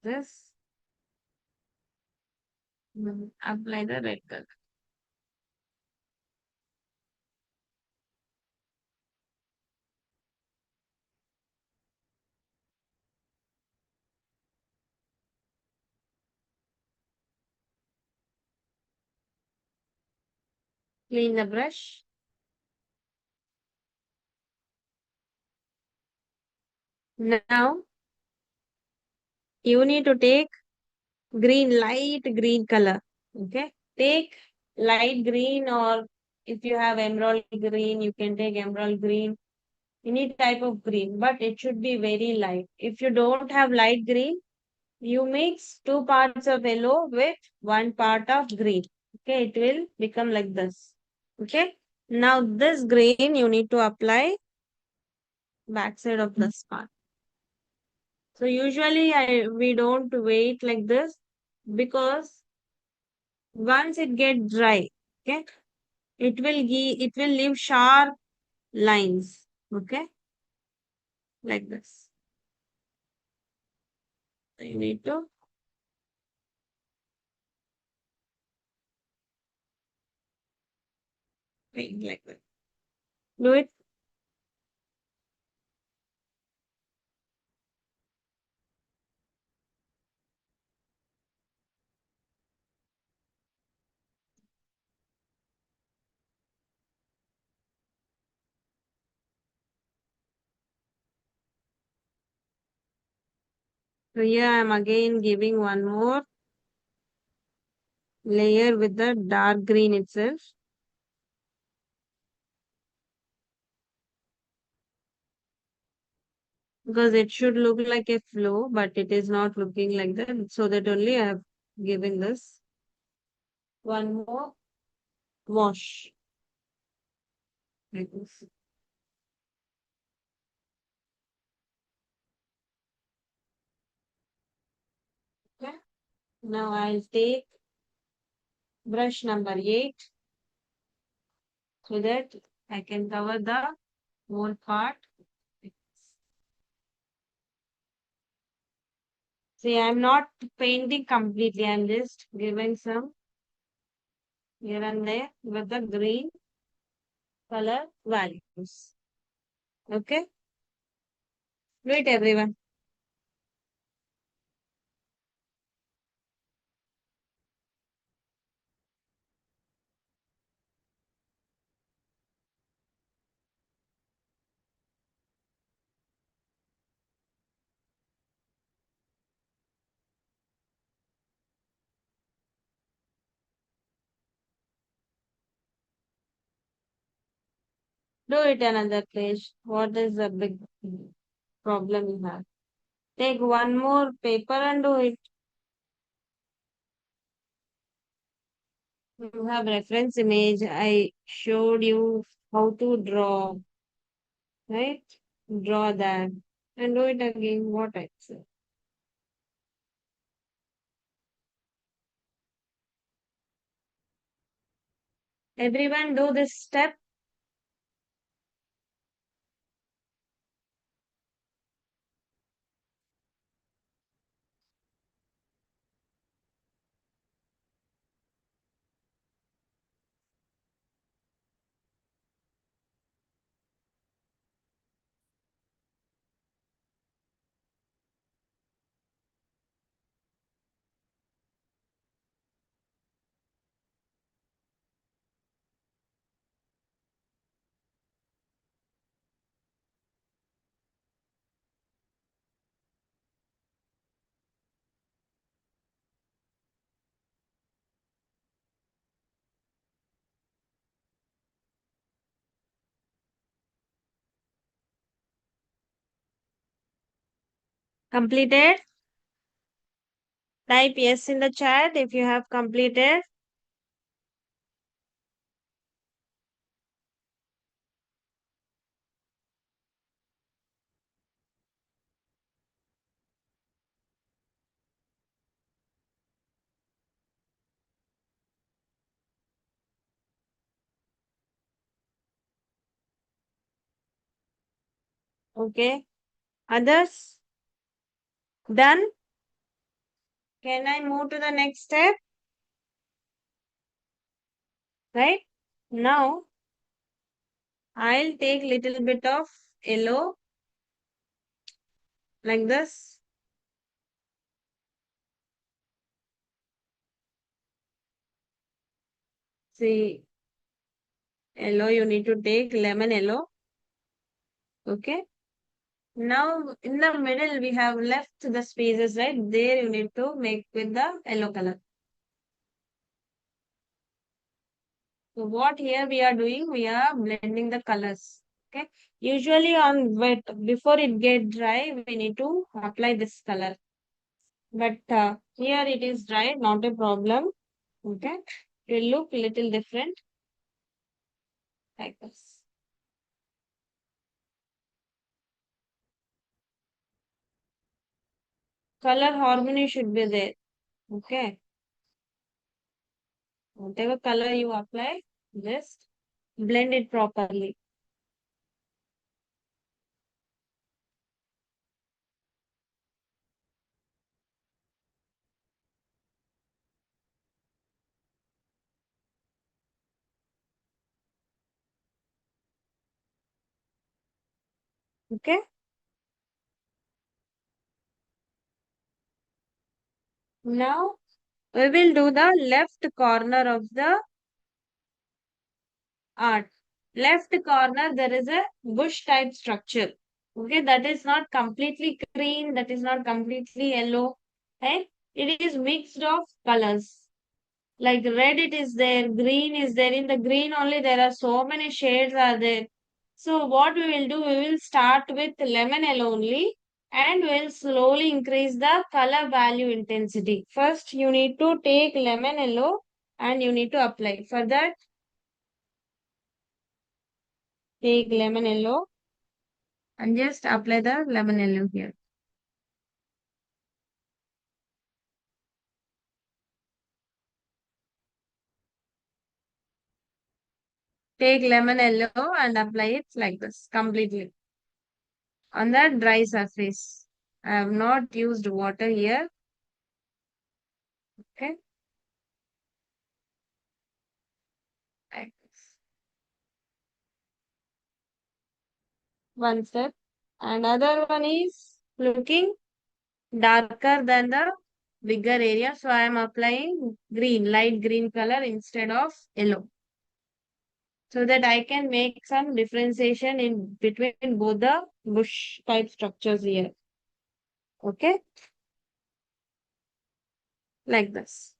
This. Apply the red color. Clean the brush. Now you need to take light green color. Okay. Take light green, or if you have emerald green, you can take emerald green. Any type of green, but it should be very light. If you don't have light green, you mix two parts of yellow with one part of green. Okay, it will become like this. Okay. Now this green you need to apply backside of this part. So usually we don't wait like this because once it get dry, okay, it will leave sharp lines. Okay, like this. You need to paint like that. Do it. So here I am again giving one more layer with the dark green itself. Because it should look like a flow, but it is not looking like that. So that only I have given this one more wash like this. Okay. Now I'll take brush number 8 so that I can cover the whole part. See, I'm not painting completely. I'm just giving some here and there with the green color values. Okay. Do it, everyone. Do it another page. What is the big problem you have? Take one more paper and do it. You have reference image. I showed you how to draw, right? Draw that and do it again. What I said. Everyone do this step. Completed. Type yes in the chat if you have completed. Okay. Others? Done? Can I move to the next step? Right? Now, I'll take little bit of yellow like this. See, yellow you need to take lemon yellow. Okay. Now, in the middle, we have left the spaces, right? There you need to make with the yellow color. So what here we are doing, we are blending the colors. Okay. Usually on wet, before it get dry, we need to apply this color. But here it is dry, not a problem. Okay. It will look little different like this. Color harmony should be there. Okay. Whatever color you apply, just blend it properly. Okay. Now we will do the left corner of the art. Left corner, there is a bush type structure. Okay, that is not completely green, that is not completely yellow. Right? It is mixed of colors. Like red, it is there, green is there. In the green only, there are so many shades are there. So what we will do, we will start with lemon yellow only and we'll slowly increase the color value intensity. First, you need to take lemon yellow and you need to apply. For that, take lemon yellow and just apply the lemon yellow here. Take lemon yellow and apply it like this completely on that dry surface. I have not used water here. Okay, like this. One step. Another one is looking darker than the bigger area. So I am applying green, light green color instead of yellow. So that I can make some differentiation in between both the bush type structures here. Okay, like this.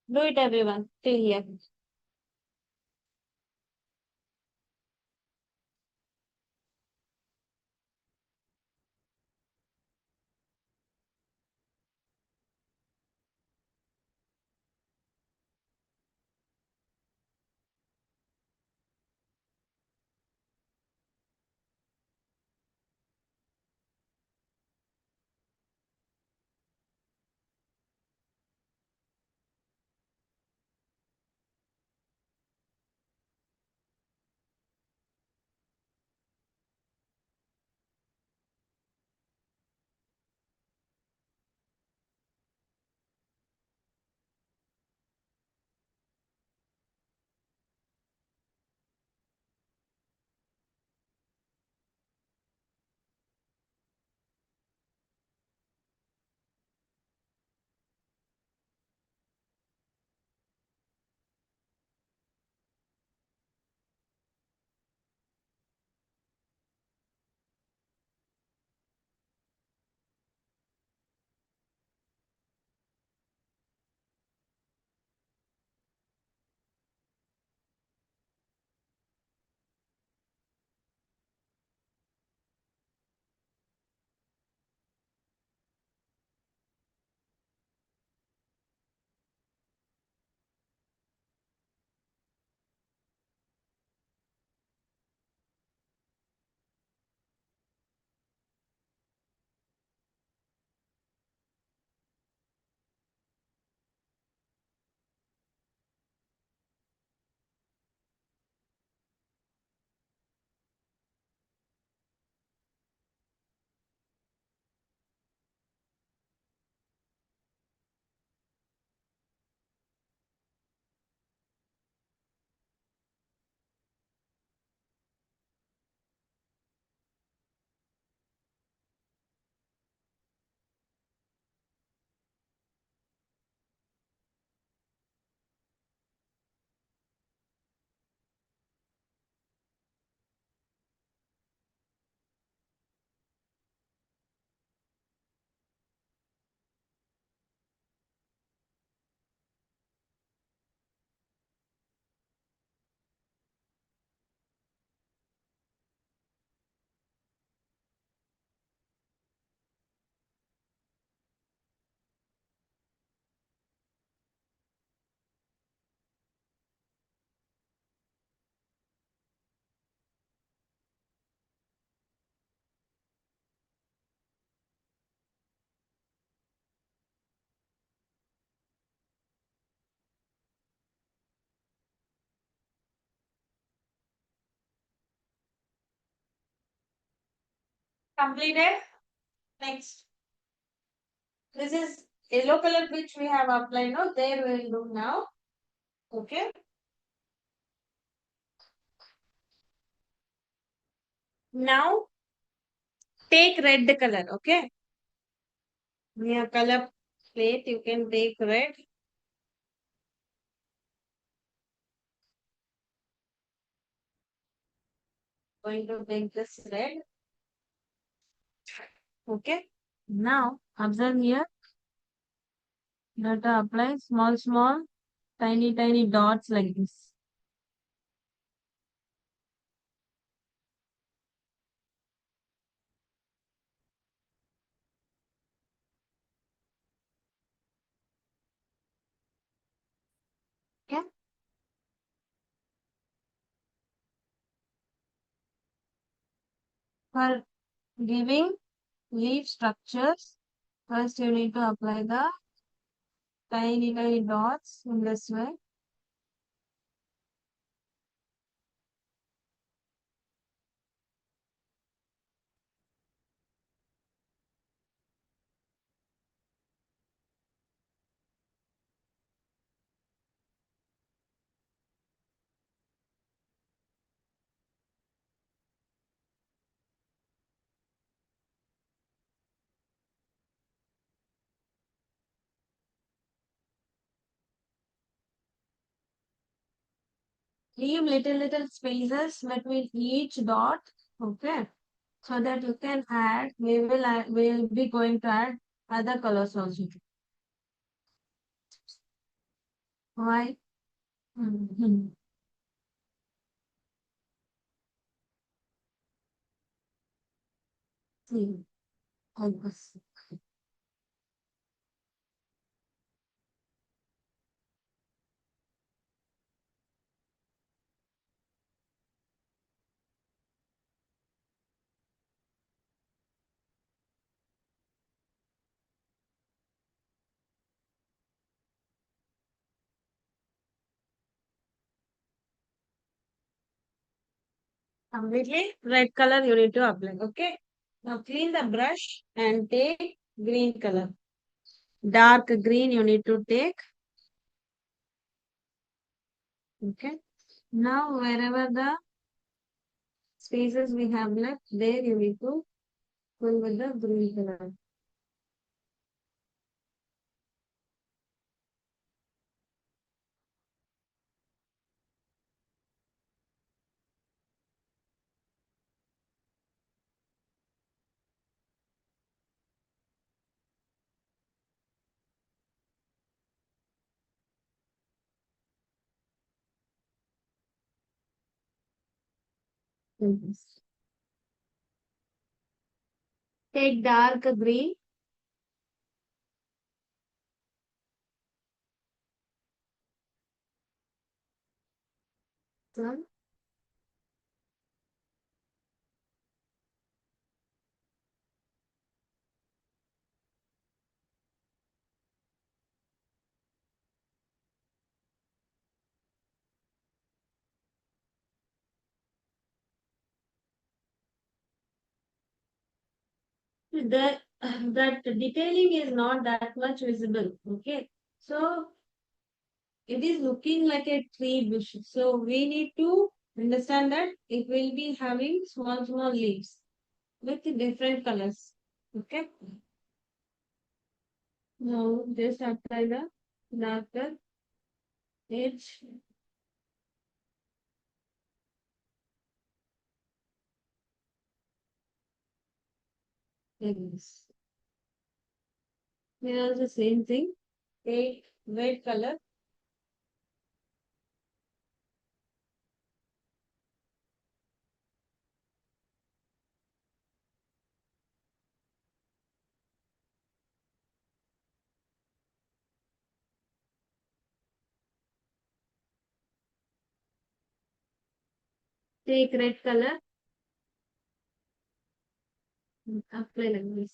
Do it everyone till here. Completed. Next. This is yellow color which we have applied now. There we will do now. Okay. Now take red color. Okay. Near color plate, you can take red. Going to take this red. Okay. Now observe here. Let apply small, tiny dots like this. Okay. For giving leaf structures, first you need to apply the tiny dots in this way. Leave little spaces between each dot. Okay. So that you can add, we'll be going to add other colors also. Why? Mhm. See, like this. Completely red color you need to apply. Okay. Now clean the brush and take green color. Dark green you need to take. Okay. Now wherever the spaces we have left, there you need to fill with the green color. Like this. Take dark green. Some. The that detailing is not that much visible. Okay. So it is looking like a tree bush. So we need to understand that it will be having small leaves with different colors. Okay. Now just apply the darker edge like this. Here also same thing. Take red color. Take red color. Apply like this.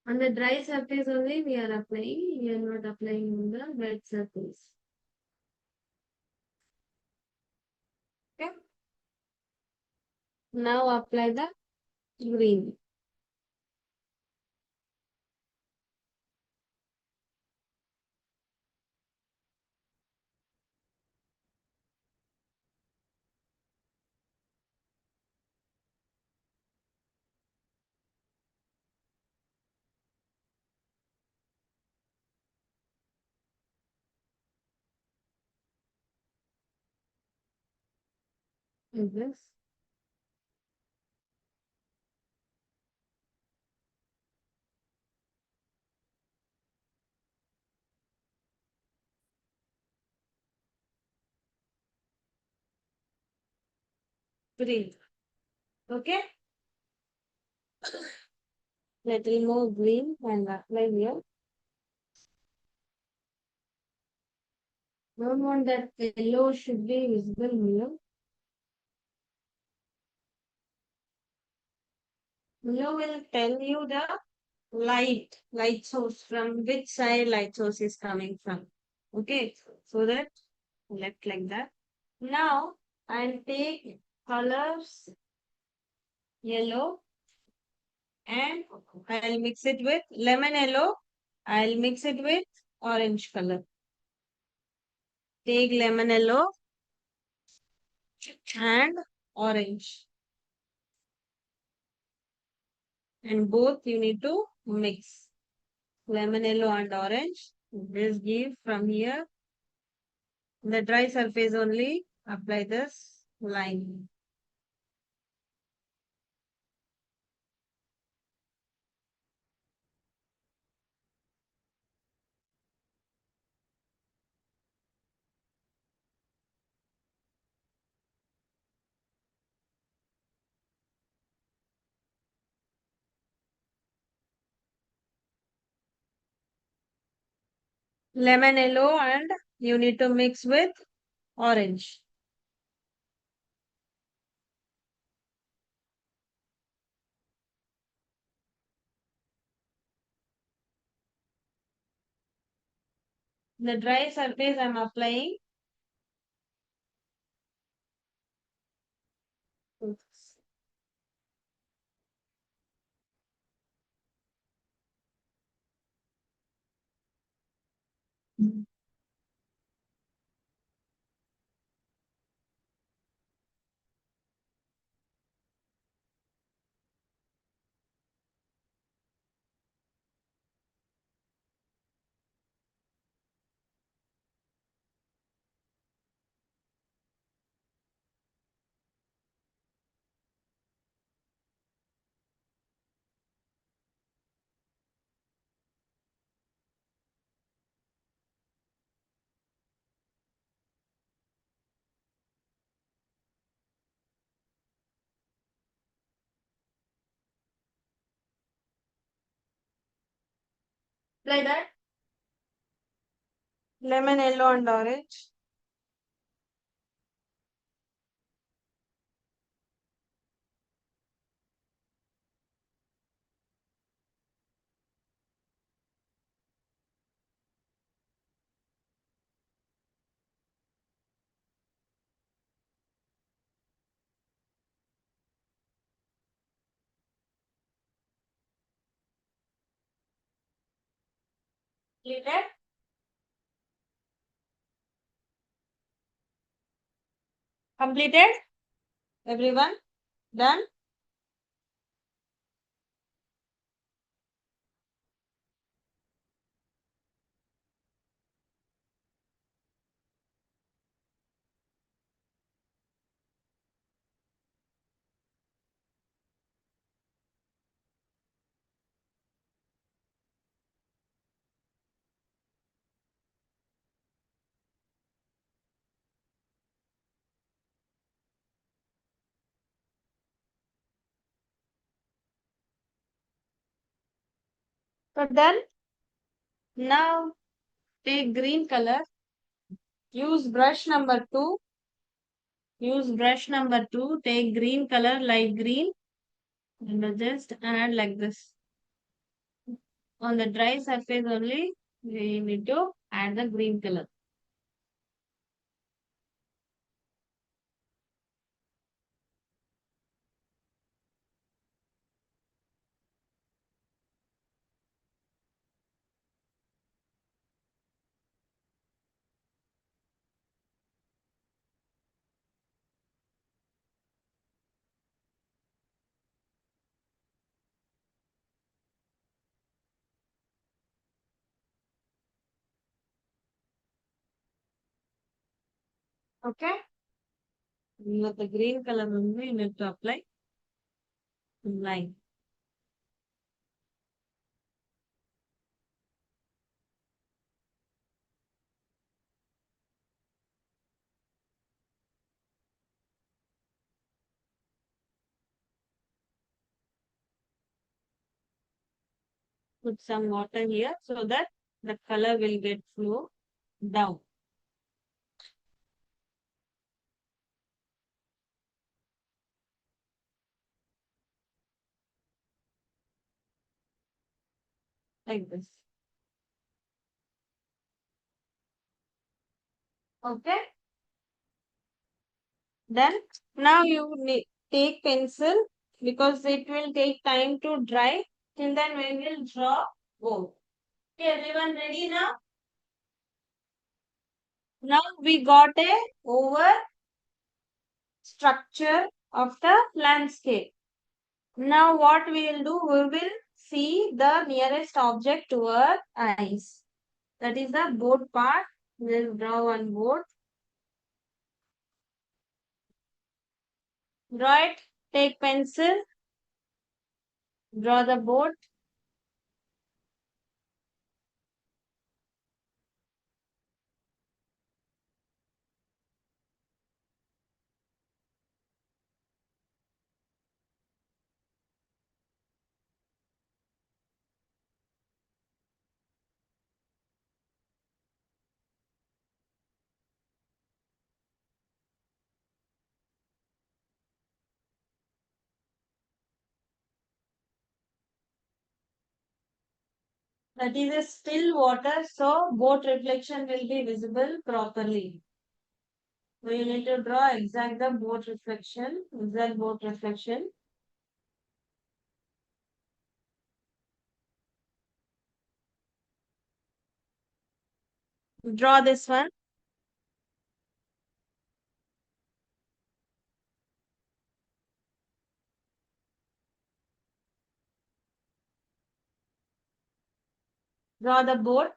On the dry surface only we are applying. We are not applying on the wet surface. Okay. Now apply the green. is this. Green. Okay. Let's remove green and apply here. Don't want that yellow should be visible here. Yellow will tell you the light source, from which side light source is coming from. Okay, so that left like that. Now I'll take colors yellow and I'll mix it with lemon yellow. I'll mix it with orange color. Take lemon yellow and orange, and both you need to mix lemon yellow and orange. Just give from here the dry surface only. Apply this line. Lemon yellow and you need to mix with orange. The dry surface I'm applying. Apply that lemon yellow and orange. Completed. Completed. Everyone done. So done. Now take green color. Use brush number two. Use brush number two. Take green color, light green, and just add like this. On the dry surface only, we need to add the green color. Okay. With the green color only you need to apply line. Put some water here so that the color will get flow down like this. Okay. Then now you need take pencil because it will take time to dry. Till then we will draw both. Okay, everyone ready now? Now we got a over structure of the landscape. Now what we will do, we will see the nearest object to our eyes. That is the boat part. We will draw one boat. Draw it. Take pencil. Draw the boat. That is a still water, so boat reflection will be visible properly. So you need to draw exact the boat reflection, exact boat reflection. Draw this one. Draw the boat.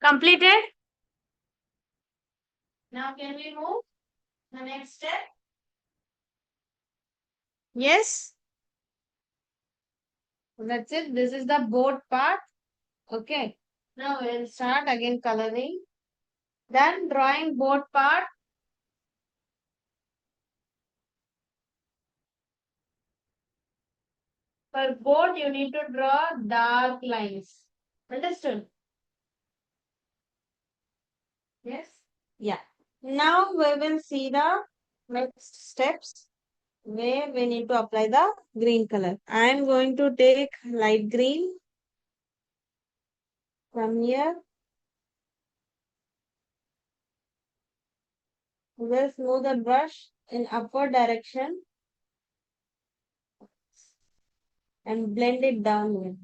Completed. Now can we move the next step? Yes. That's it. This is the boat part. Okay. Now we'll start again coloring. Then drawing boat part. For boat, you need to draw dark lines. Understood? Yes. Yeah. Now we will see the next steps where we need to apply the green color. I am going to take light green from here. We will move the brush in upward direction and blend it downward.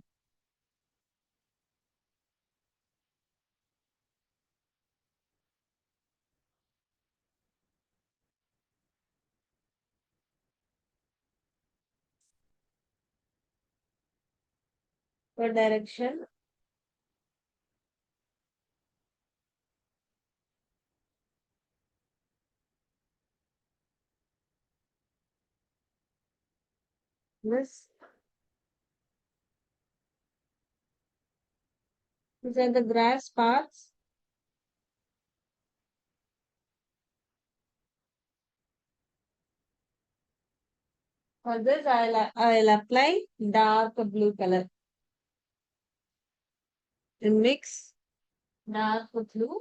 For direction. This These are the grass parts. For this, I'll apply dark blue color and mix dark blue.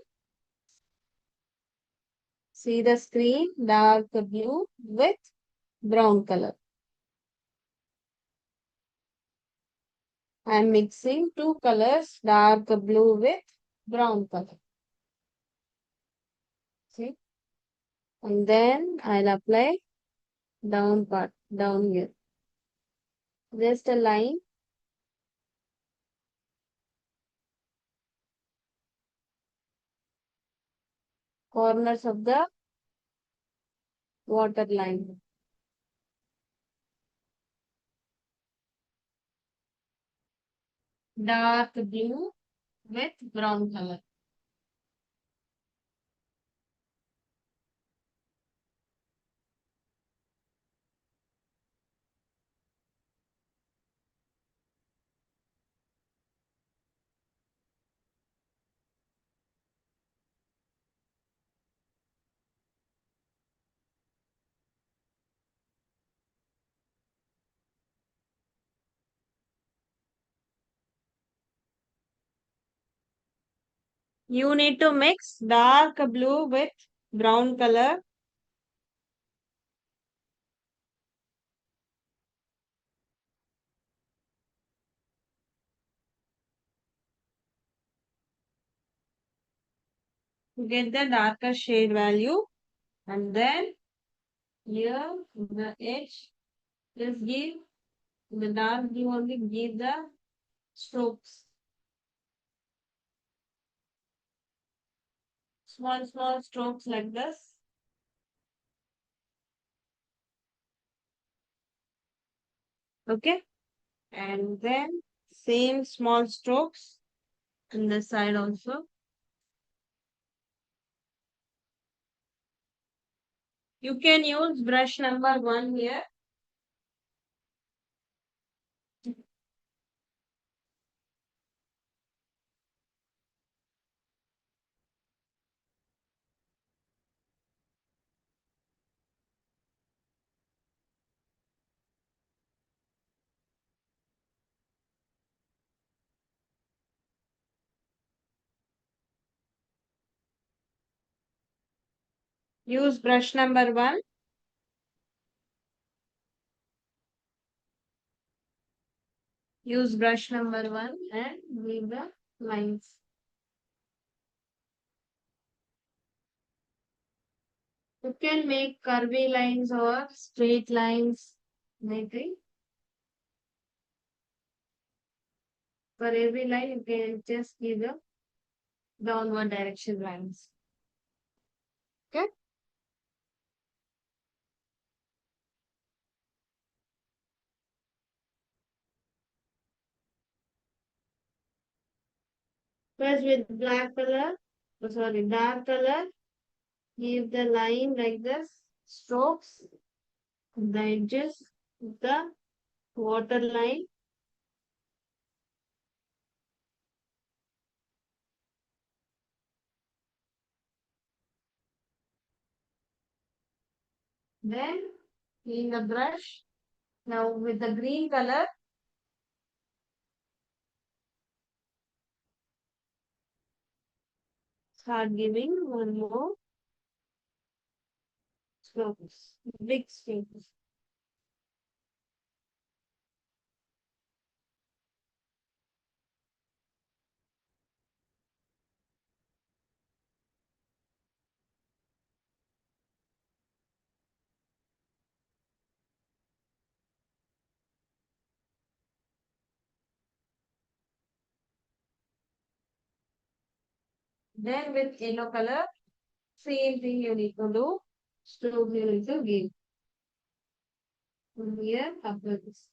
See the screen, dark blue with brown color. I'm mixing two colors, dark blue with brown color. See? And then I'll apply down part, down here. Just a line, corners of the water line. Dark blue with brown color. You need to mix dark blue with brown color. To get the darker shade value. And then here the edge, just give the dark blue only, give the strokes. Small strokes like this. Okay. And then same small strokes on the side also. You can use brush number 1 here. Use brush number 1. Use brush number 1 and leave the lines. You can make curvy lines or straight lines. Maybe for every line you can just give the downward direction lines. Okay. First with black color, dark color, give the line like this, strokes, the edges, the water line. Then clean the brush. Now with the green color, start giving one more strokes, big strokes. Then with yellow color, same thing you need to do. Strokes you need to give. From here, upwards.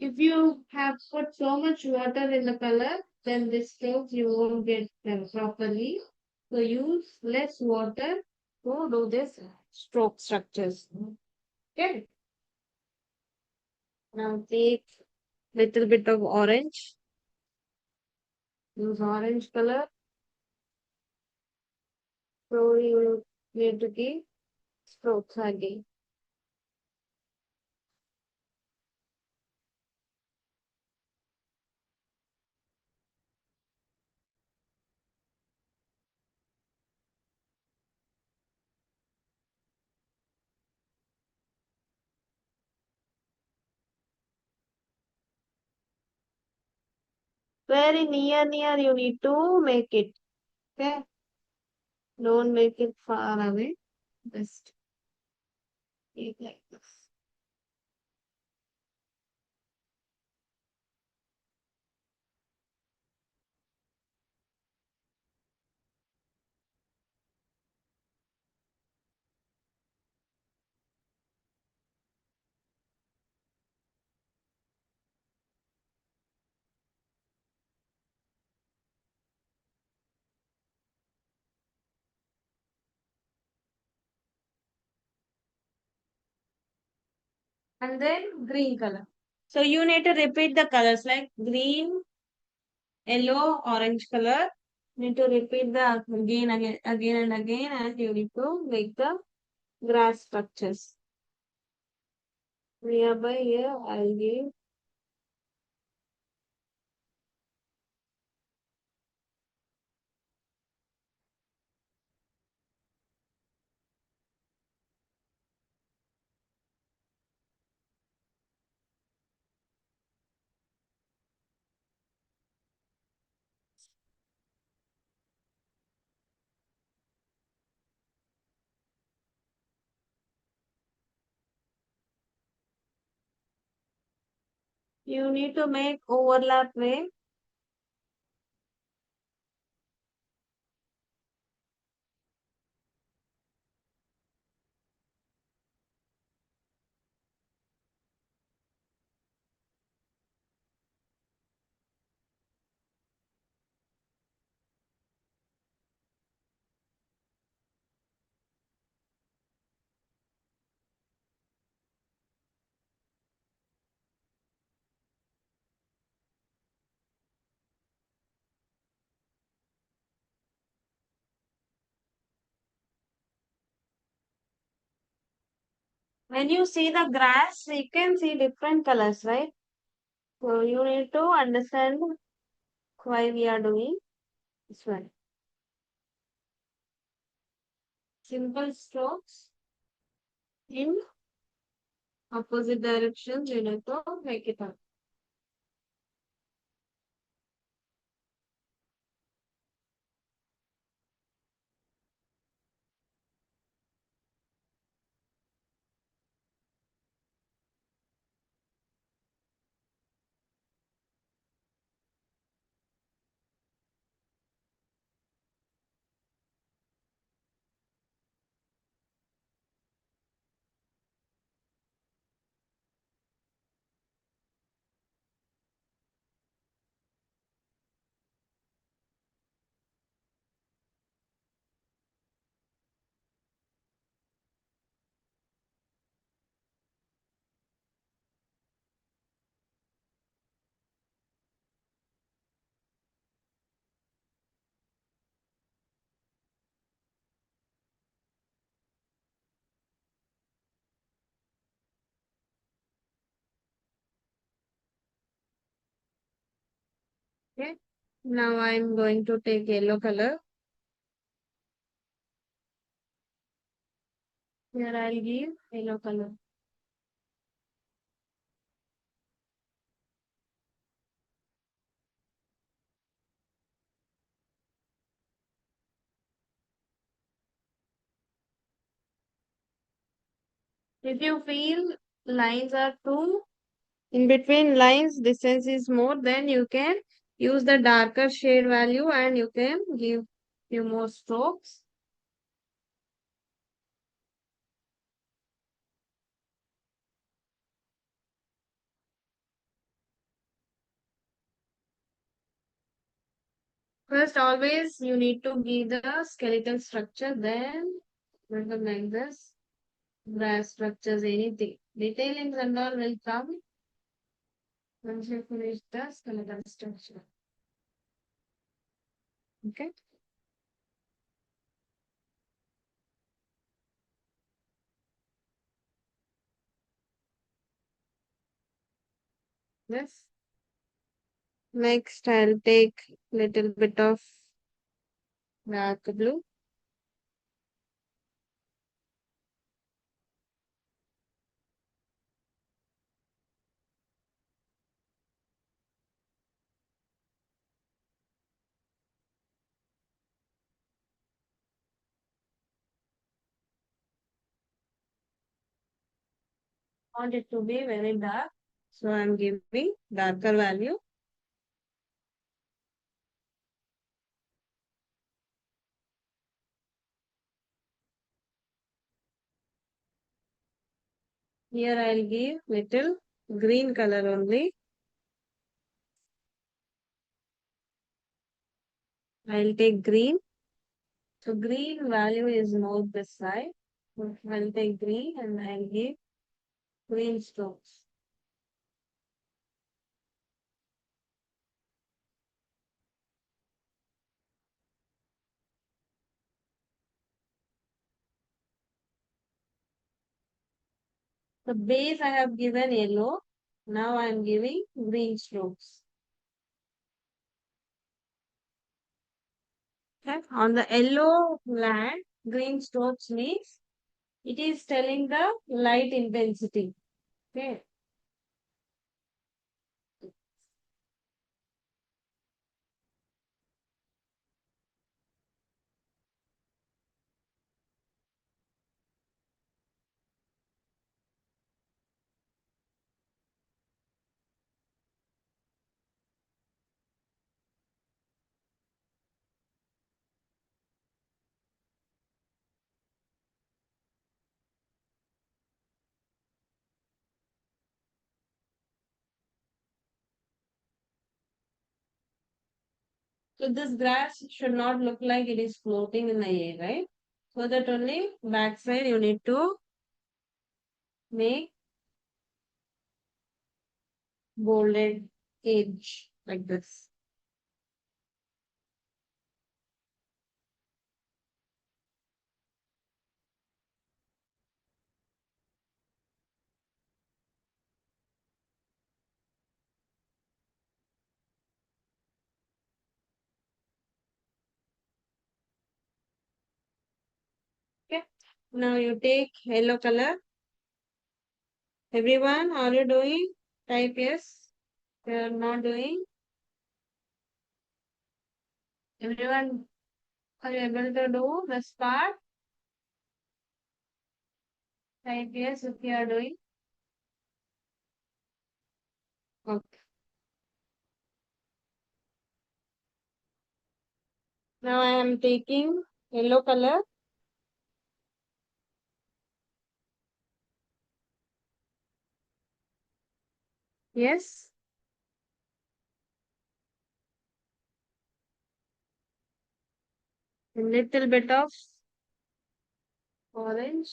If you have put so much water in the color, then the strokes you won't get them properly. So use less water to do this stroke structures. Okay. Now take little bit of orange. Use orange color. So you need to give strokes again. Very near you need to make it. Okay. Don't make it far away. Just take like this. And then green color. So you need to repeat the colors like green, yellow, orange color. Need to repeat the again and again, and you need to make the grass structures. Nearby here, I'll give. You need to make overlap way. When you see the grass, you can see different colors, right? So you need to understand why we are doing this one. Simple strokes in opposite directions, you need to make it up. Okay. Now I'm going to take yellow color. Here I'll give yellow color. If you feel lines are too in between lines, distance is more, then you can use the darker shade value and you can give few more strokes. First, always you need to give the skeletal structure, then something like this, brass structures, anything. Detailings and all will come once you finish the skeletal structure. Okay. Yes. Next, I'll take little bit of dark blue. Want it to be very dark, so I'm giving darker value. Here I'll give little green color only. I'll take green. So green value is more this side. So I'll take green and I'll give green strokes. The base I have given yellow. Now I'm giving green strokes. Okay. On the yellow land, green strokes means it is telling the light intensity. Okay. So this grass should not look like it is floating in the air, right? So that only backside you need to make bolded edge like this. Okay. Now you take yellow color. Everyone, are you doing? Type yes. You are not doing. Everyone, are you able to do this part? Type yes if you are doing. Okay. Now I am taking yellow color. Yes. A little bit of orange.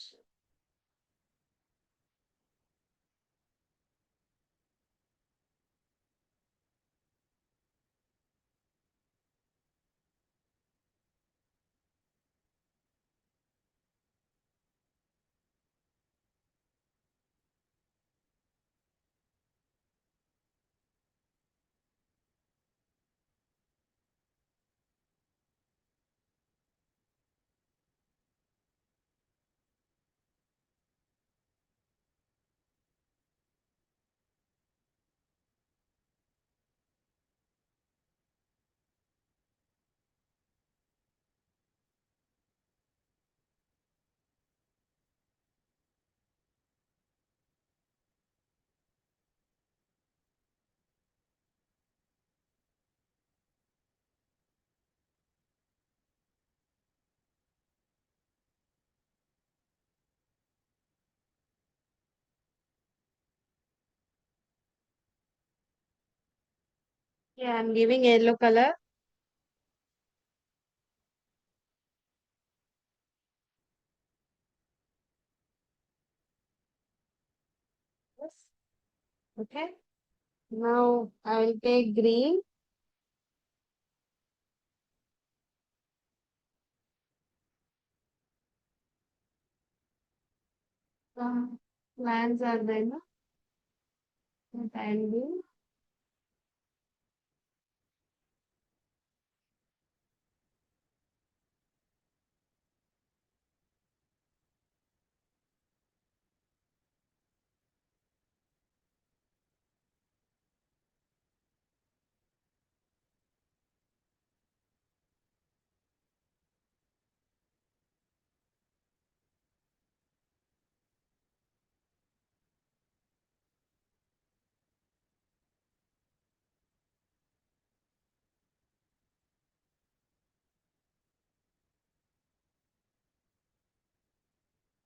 Yeah, I'm giving yellow color. Okay. Now I will take green. Uh, Plants are there, no? That I will do.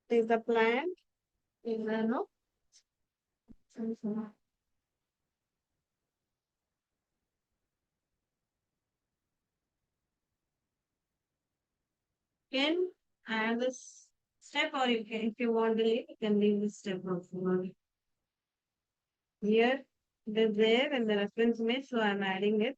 Is the plant. Is there no? Can add this step, or you can, if you want to leave, you can leave this step also. Here, it is there and the reference image, so I'm adding it.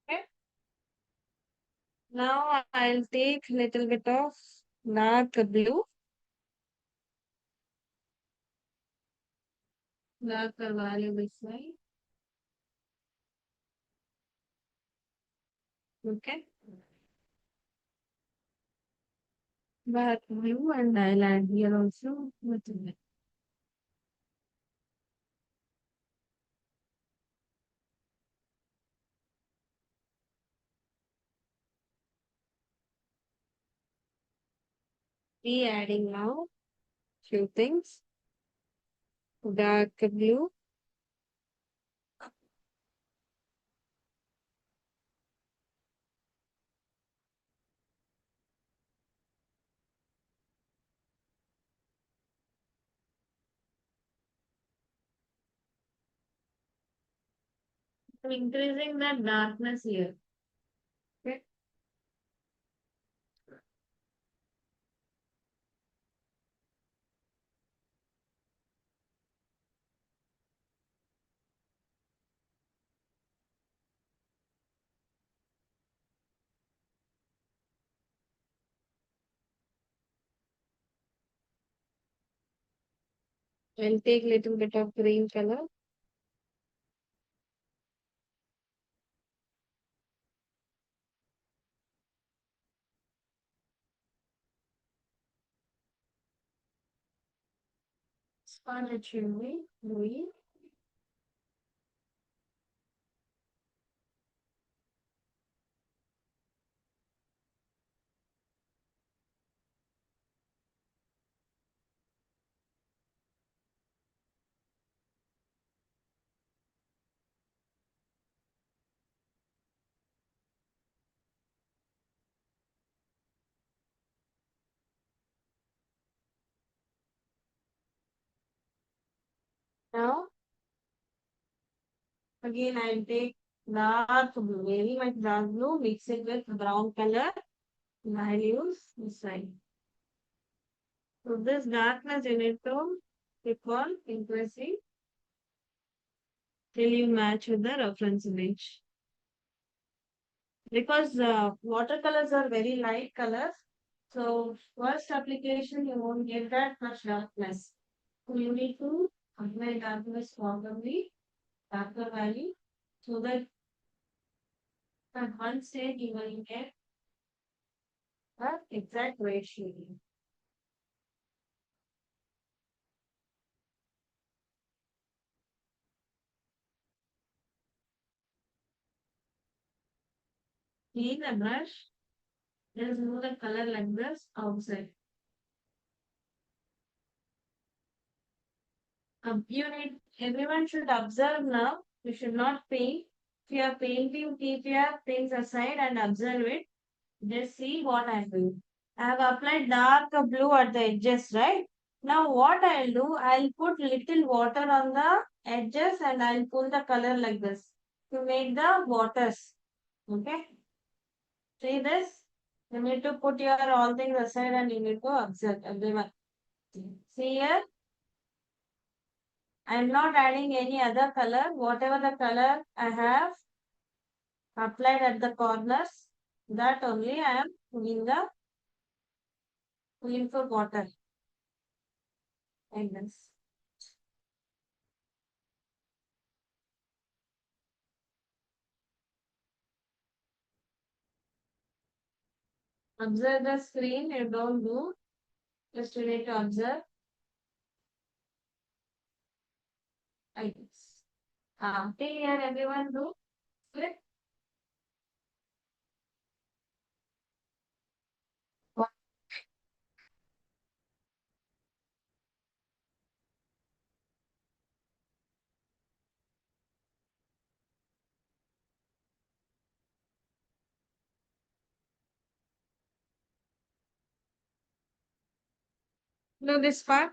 Okay. Now I'll take little bit of dark blue. Dark value this way. Okay. Dark blue, and I'll add here also. Be adding now few things. Dark blue. I'm increasing the darkness here. Okay. I'll take little bit of green color. Scarlet chimney, Louis. Now, again, I'll take dark blue, very much dark blue, mix it with brown color. And I'll use this side. So this darkness you need to keep on increasing till you match with the reference image. Because watercolors are very light colors, so first application you won't get that much darkness. So you need to apply darkness properly, darker value, so that at one stage you will get the exact ratio. clean the brush, just move the color like this outside. Everyone should observe now. You should not paint. If you are painting, keep your things aside and observe it. Just see what I do. I have applied dark blue at the edges, right? Now what I'll do, I'll put little water on the edges and I'll pull the color like this to make the waters. Okay? See this? You need to put your all things aside and you need to observe everyone. See here? I'm not adding any other color. Whatever the color I have applied at the corners, that only I am pulling for water like this. Observe the screen, you don't do. Just you need to observe like this. Till here everyone do. Good. Do this part.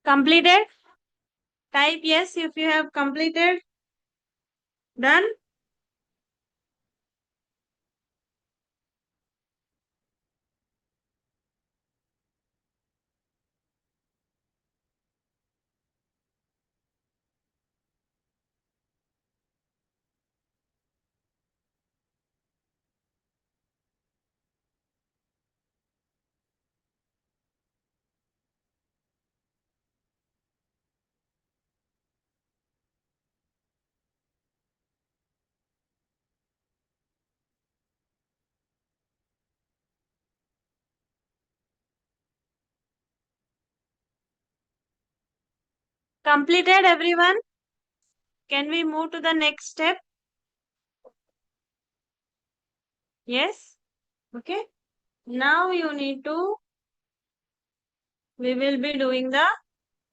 Completed? Type yes if you have completed. Done? Completed everyone? Can we move to the next step? Yes? Okay. Now you need to, we will be doing the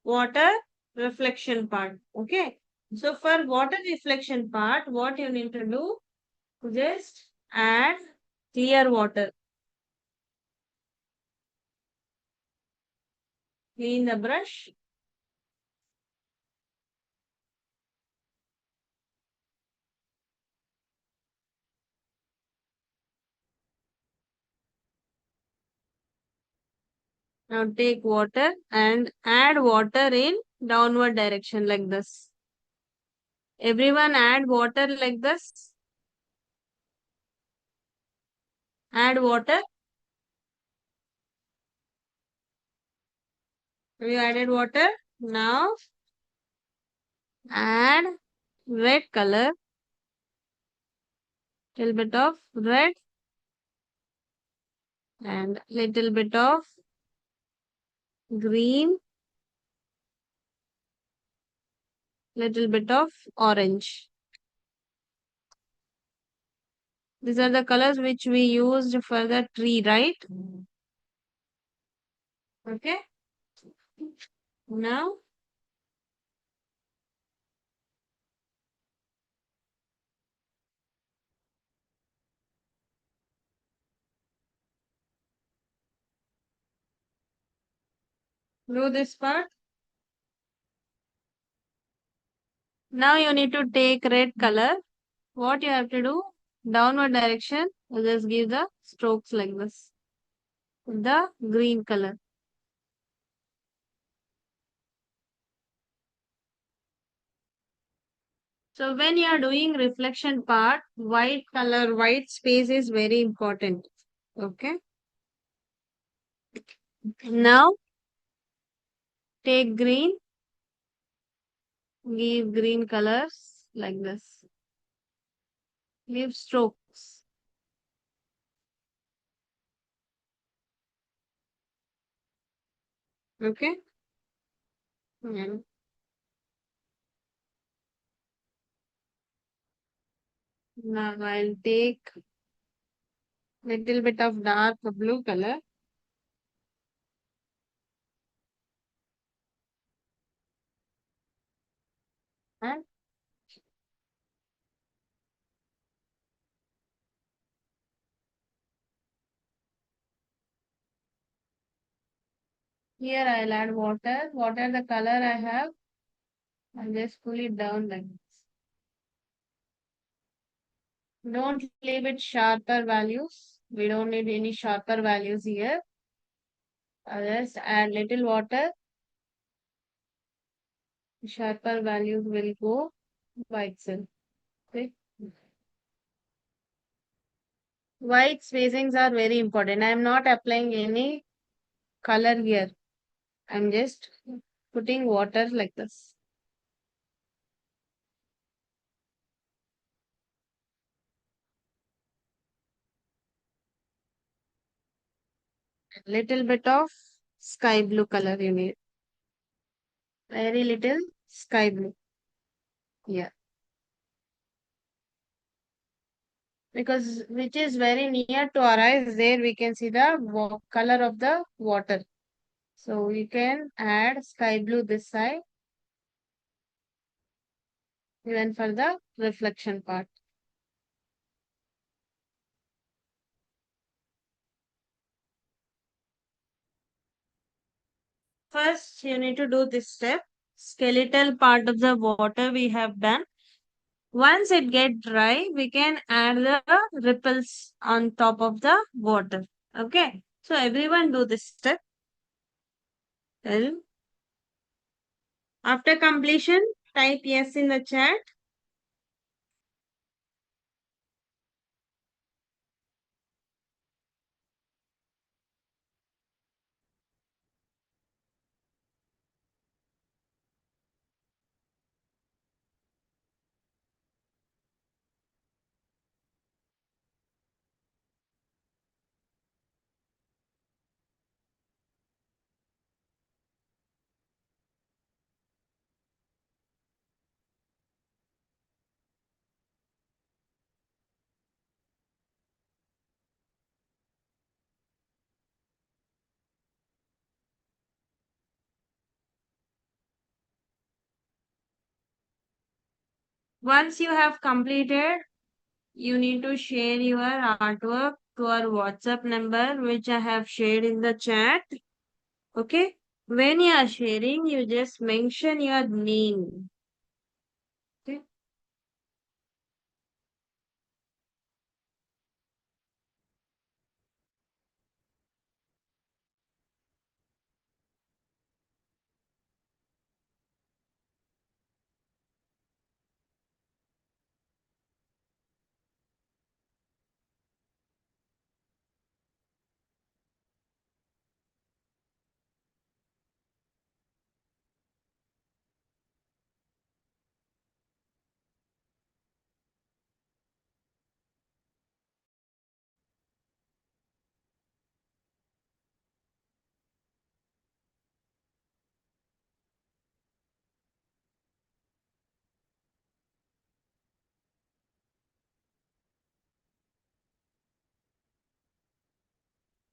water reflection part. Okay. So for water reflection part, what you need to do, just add clear water. Clean the brush. Now take water and add water in downward direction like this. Everyone add water like this. Add water. Have you added water? Now add red color. Little bit of red and little bit of green. Little bit of orange. These are the colors which we used for the tree, right? Okay. Now do this part. Now you need to take red color. What you have to do? Downward direction. You just give the strokes like this. The green color. So when you are doing reflection part, white color, white space is very important. Okay. Now take green. Give green colors like this. Give strokes. Okay. And now I'll take little bit of dark blue color. And here I'll add water. Water the color I have. I'll just pull it down like this. Don't leave it sharper values. We don't need any sharper values here. I'll just add little water. Sharper values will go by itself. Okay. White spacings are very important. I am not applying any color here. I'm just putting water like this. Little bit of sky blue color you need. Very little sky blue. Yeah. Because which is very near to our eyes, there we can see the color of the water. So you can add sky blue this side, even for the reflection part. First, you need to do this step. Skeletal part of the water we have done. Once it get dry, we can add the ripples on top of the water. Okay. So everyone do this step. Well, after completion, type yes in the chat. Once you have completed, you need to share your artwork to our WhatsApp number, which I have shared in the chat. Okay. When you are sharing, you just mention your name. Okay.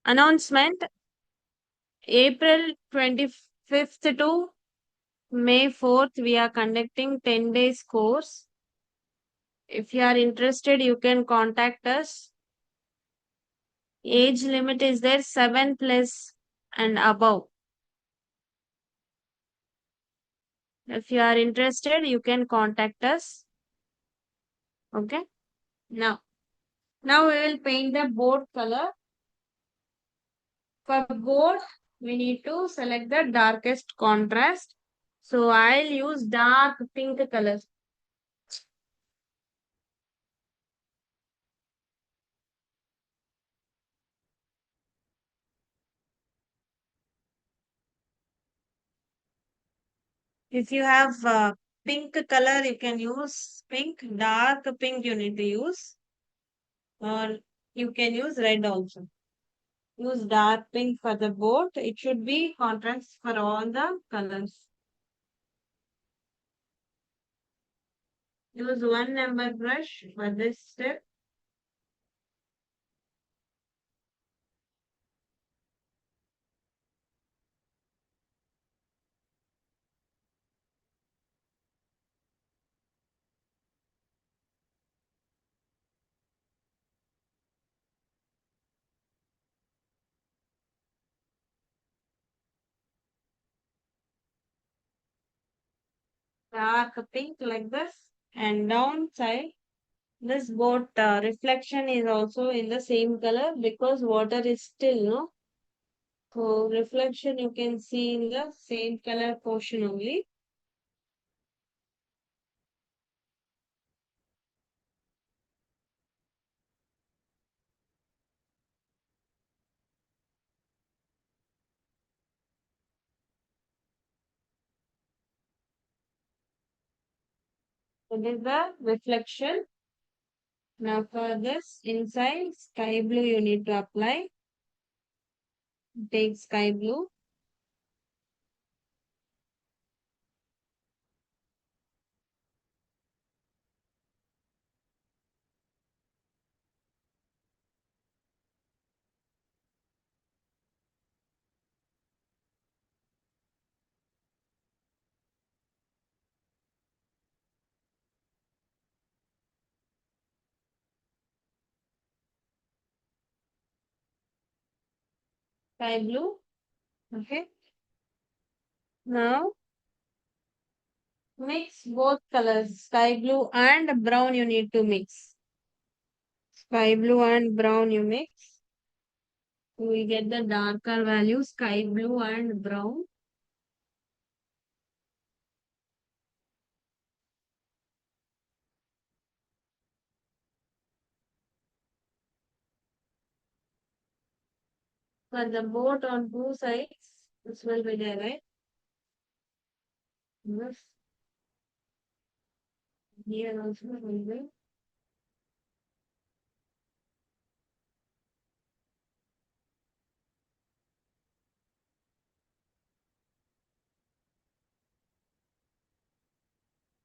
Announcement April 25th to May 4th, we are conducting 10 days course. If you are interested, you can contact us. Age limit is there 7 plus and above. If you are interested, you can contact us. Okay. Now we will paint the board color. For board, we need to select the darkest contrast. So I'll use dark pink color. If you have pink color, you can use pink. Dark pink you need to use. Or you can use red also. Use dark pink for the board. It should be contrast for all the colors. Use one number brush for this step. Dark pink like this. And downside, this boat reflection is also in the same color because water is still, no? So reflection you can see in the same color portion only. So this is the reflection. Now for this inside sky blue you need to apply. Take sky blue. Sky blue. Okay. Now mix both colors, sky blue and brown you need to mix. Sky blue and brown you mix. You will get the darker value, sky blue and brown. For the boat on two sides, this will be there, right? Yes. Here also will be.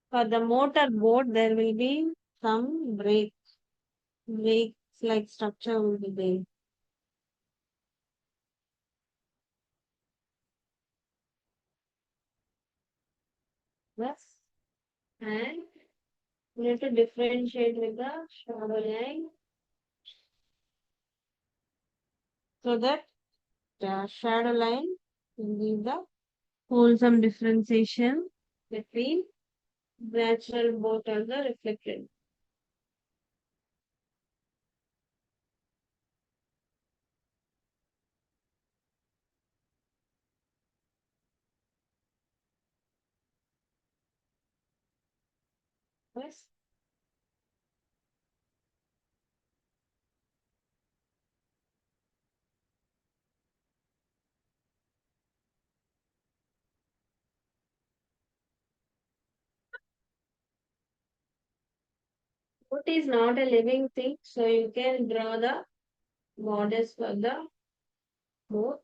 For the motor boat, there will be some brakes like structure will be there. Yes. And you need to differentiate with the shadow line so that the shadow line will give the wholesome differentiation between natural boat and the reflected. Yes. Boat is not a living thing, so you can draw the borders for the boat.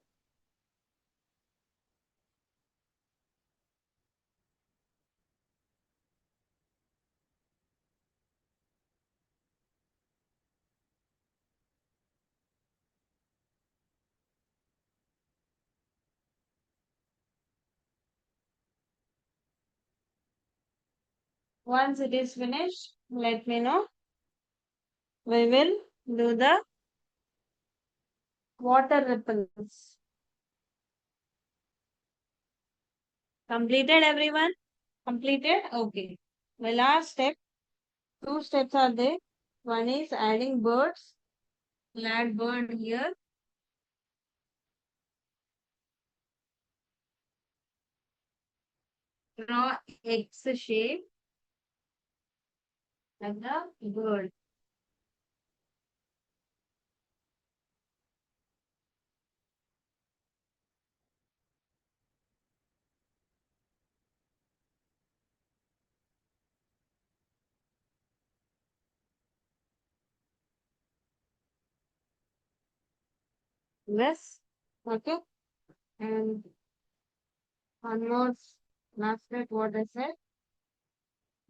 Once it is finished, let me know. We will do the water ripples. Completed, everyone? Completed? Okay. The last step, two steps are there. One is adding birds. We'll add bird here. Draw X shape like the bird. This. Okay. And one more last step, what I said,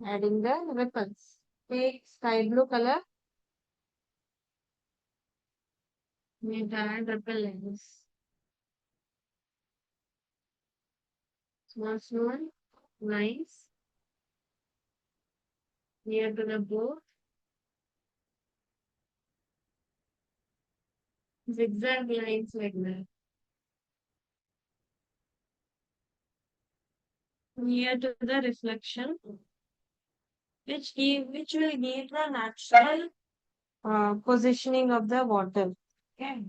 adding the ripples. Take sky blue color. Need to add ripple lines. Small lines near to the board. Zigzag lines like that. Near to the reflection, which will give the natural positioning of the water. Okay.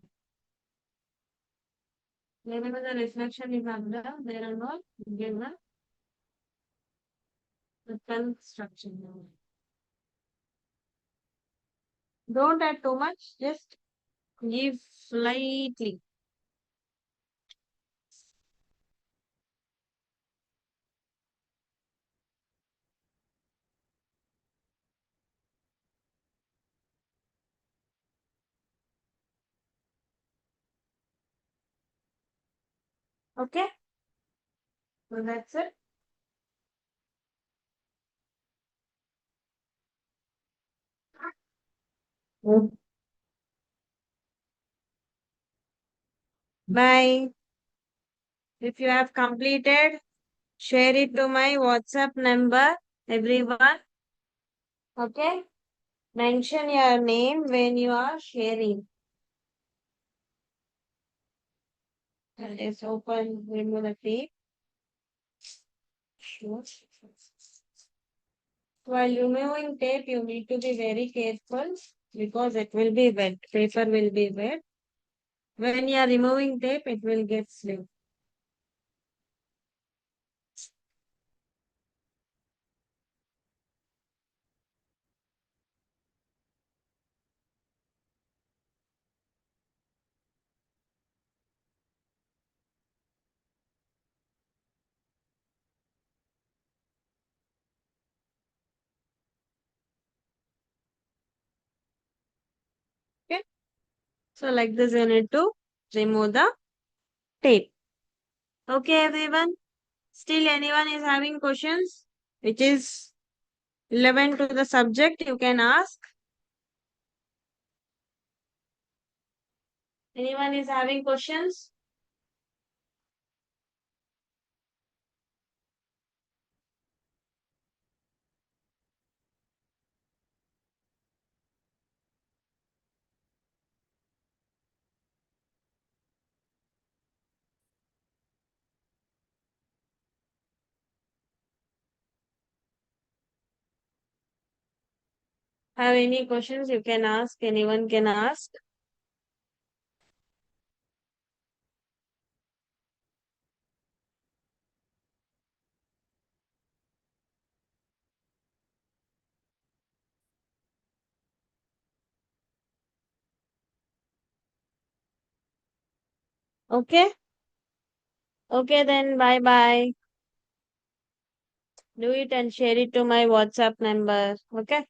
Wherever the reflection is under, there and all, give the ripple structure. Don't add too much, just give slightly. Okay, so that's it. Mm. Bye. If you have completed, share it to my WhatsApp number, everyone. Okay, mention your name when you are sharing. Let's open, remove the tape. Sure. While removing tape, you need to be very careful because it will be wet. Paper will be wet. When you are removing tape, it will get slip. Okay. So like this, you need to remove the tape. Okay, everyone. Still anyone is having questions, which is relevant to the subject, you can ask. Anyone is having questions? Have any questions, you can ask. Anyone can ask. Okay. Okay, then bye bye. Do it and share it to my WhatsApp number. Okay.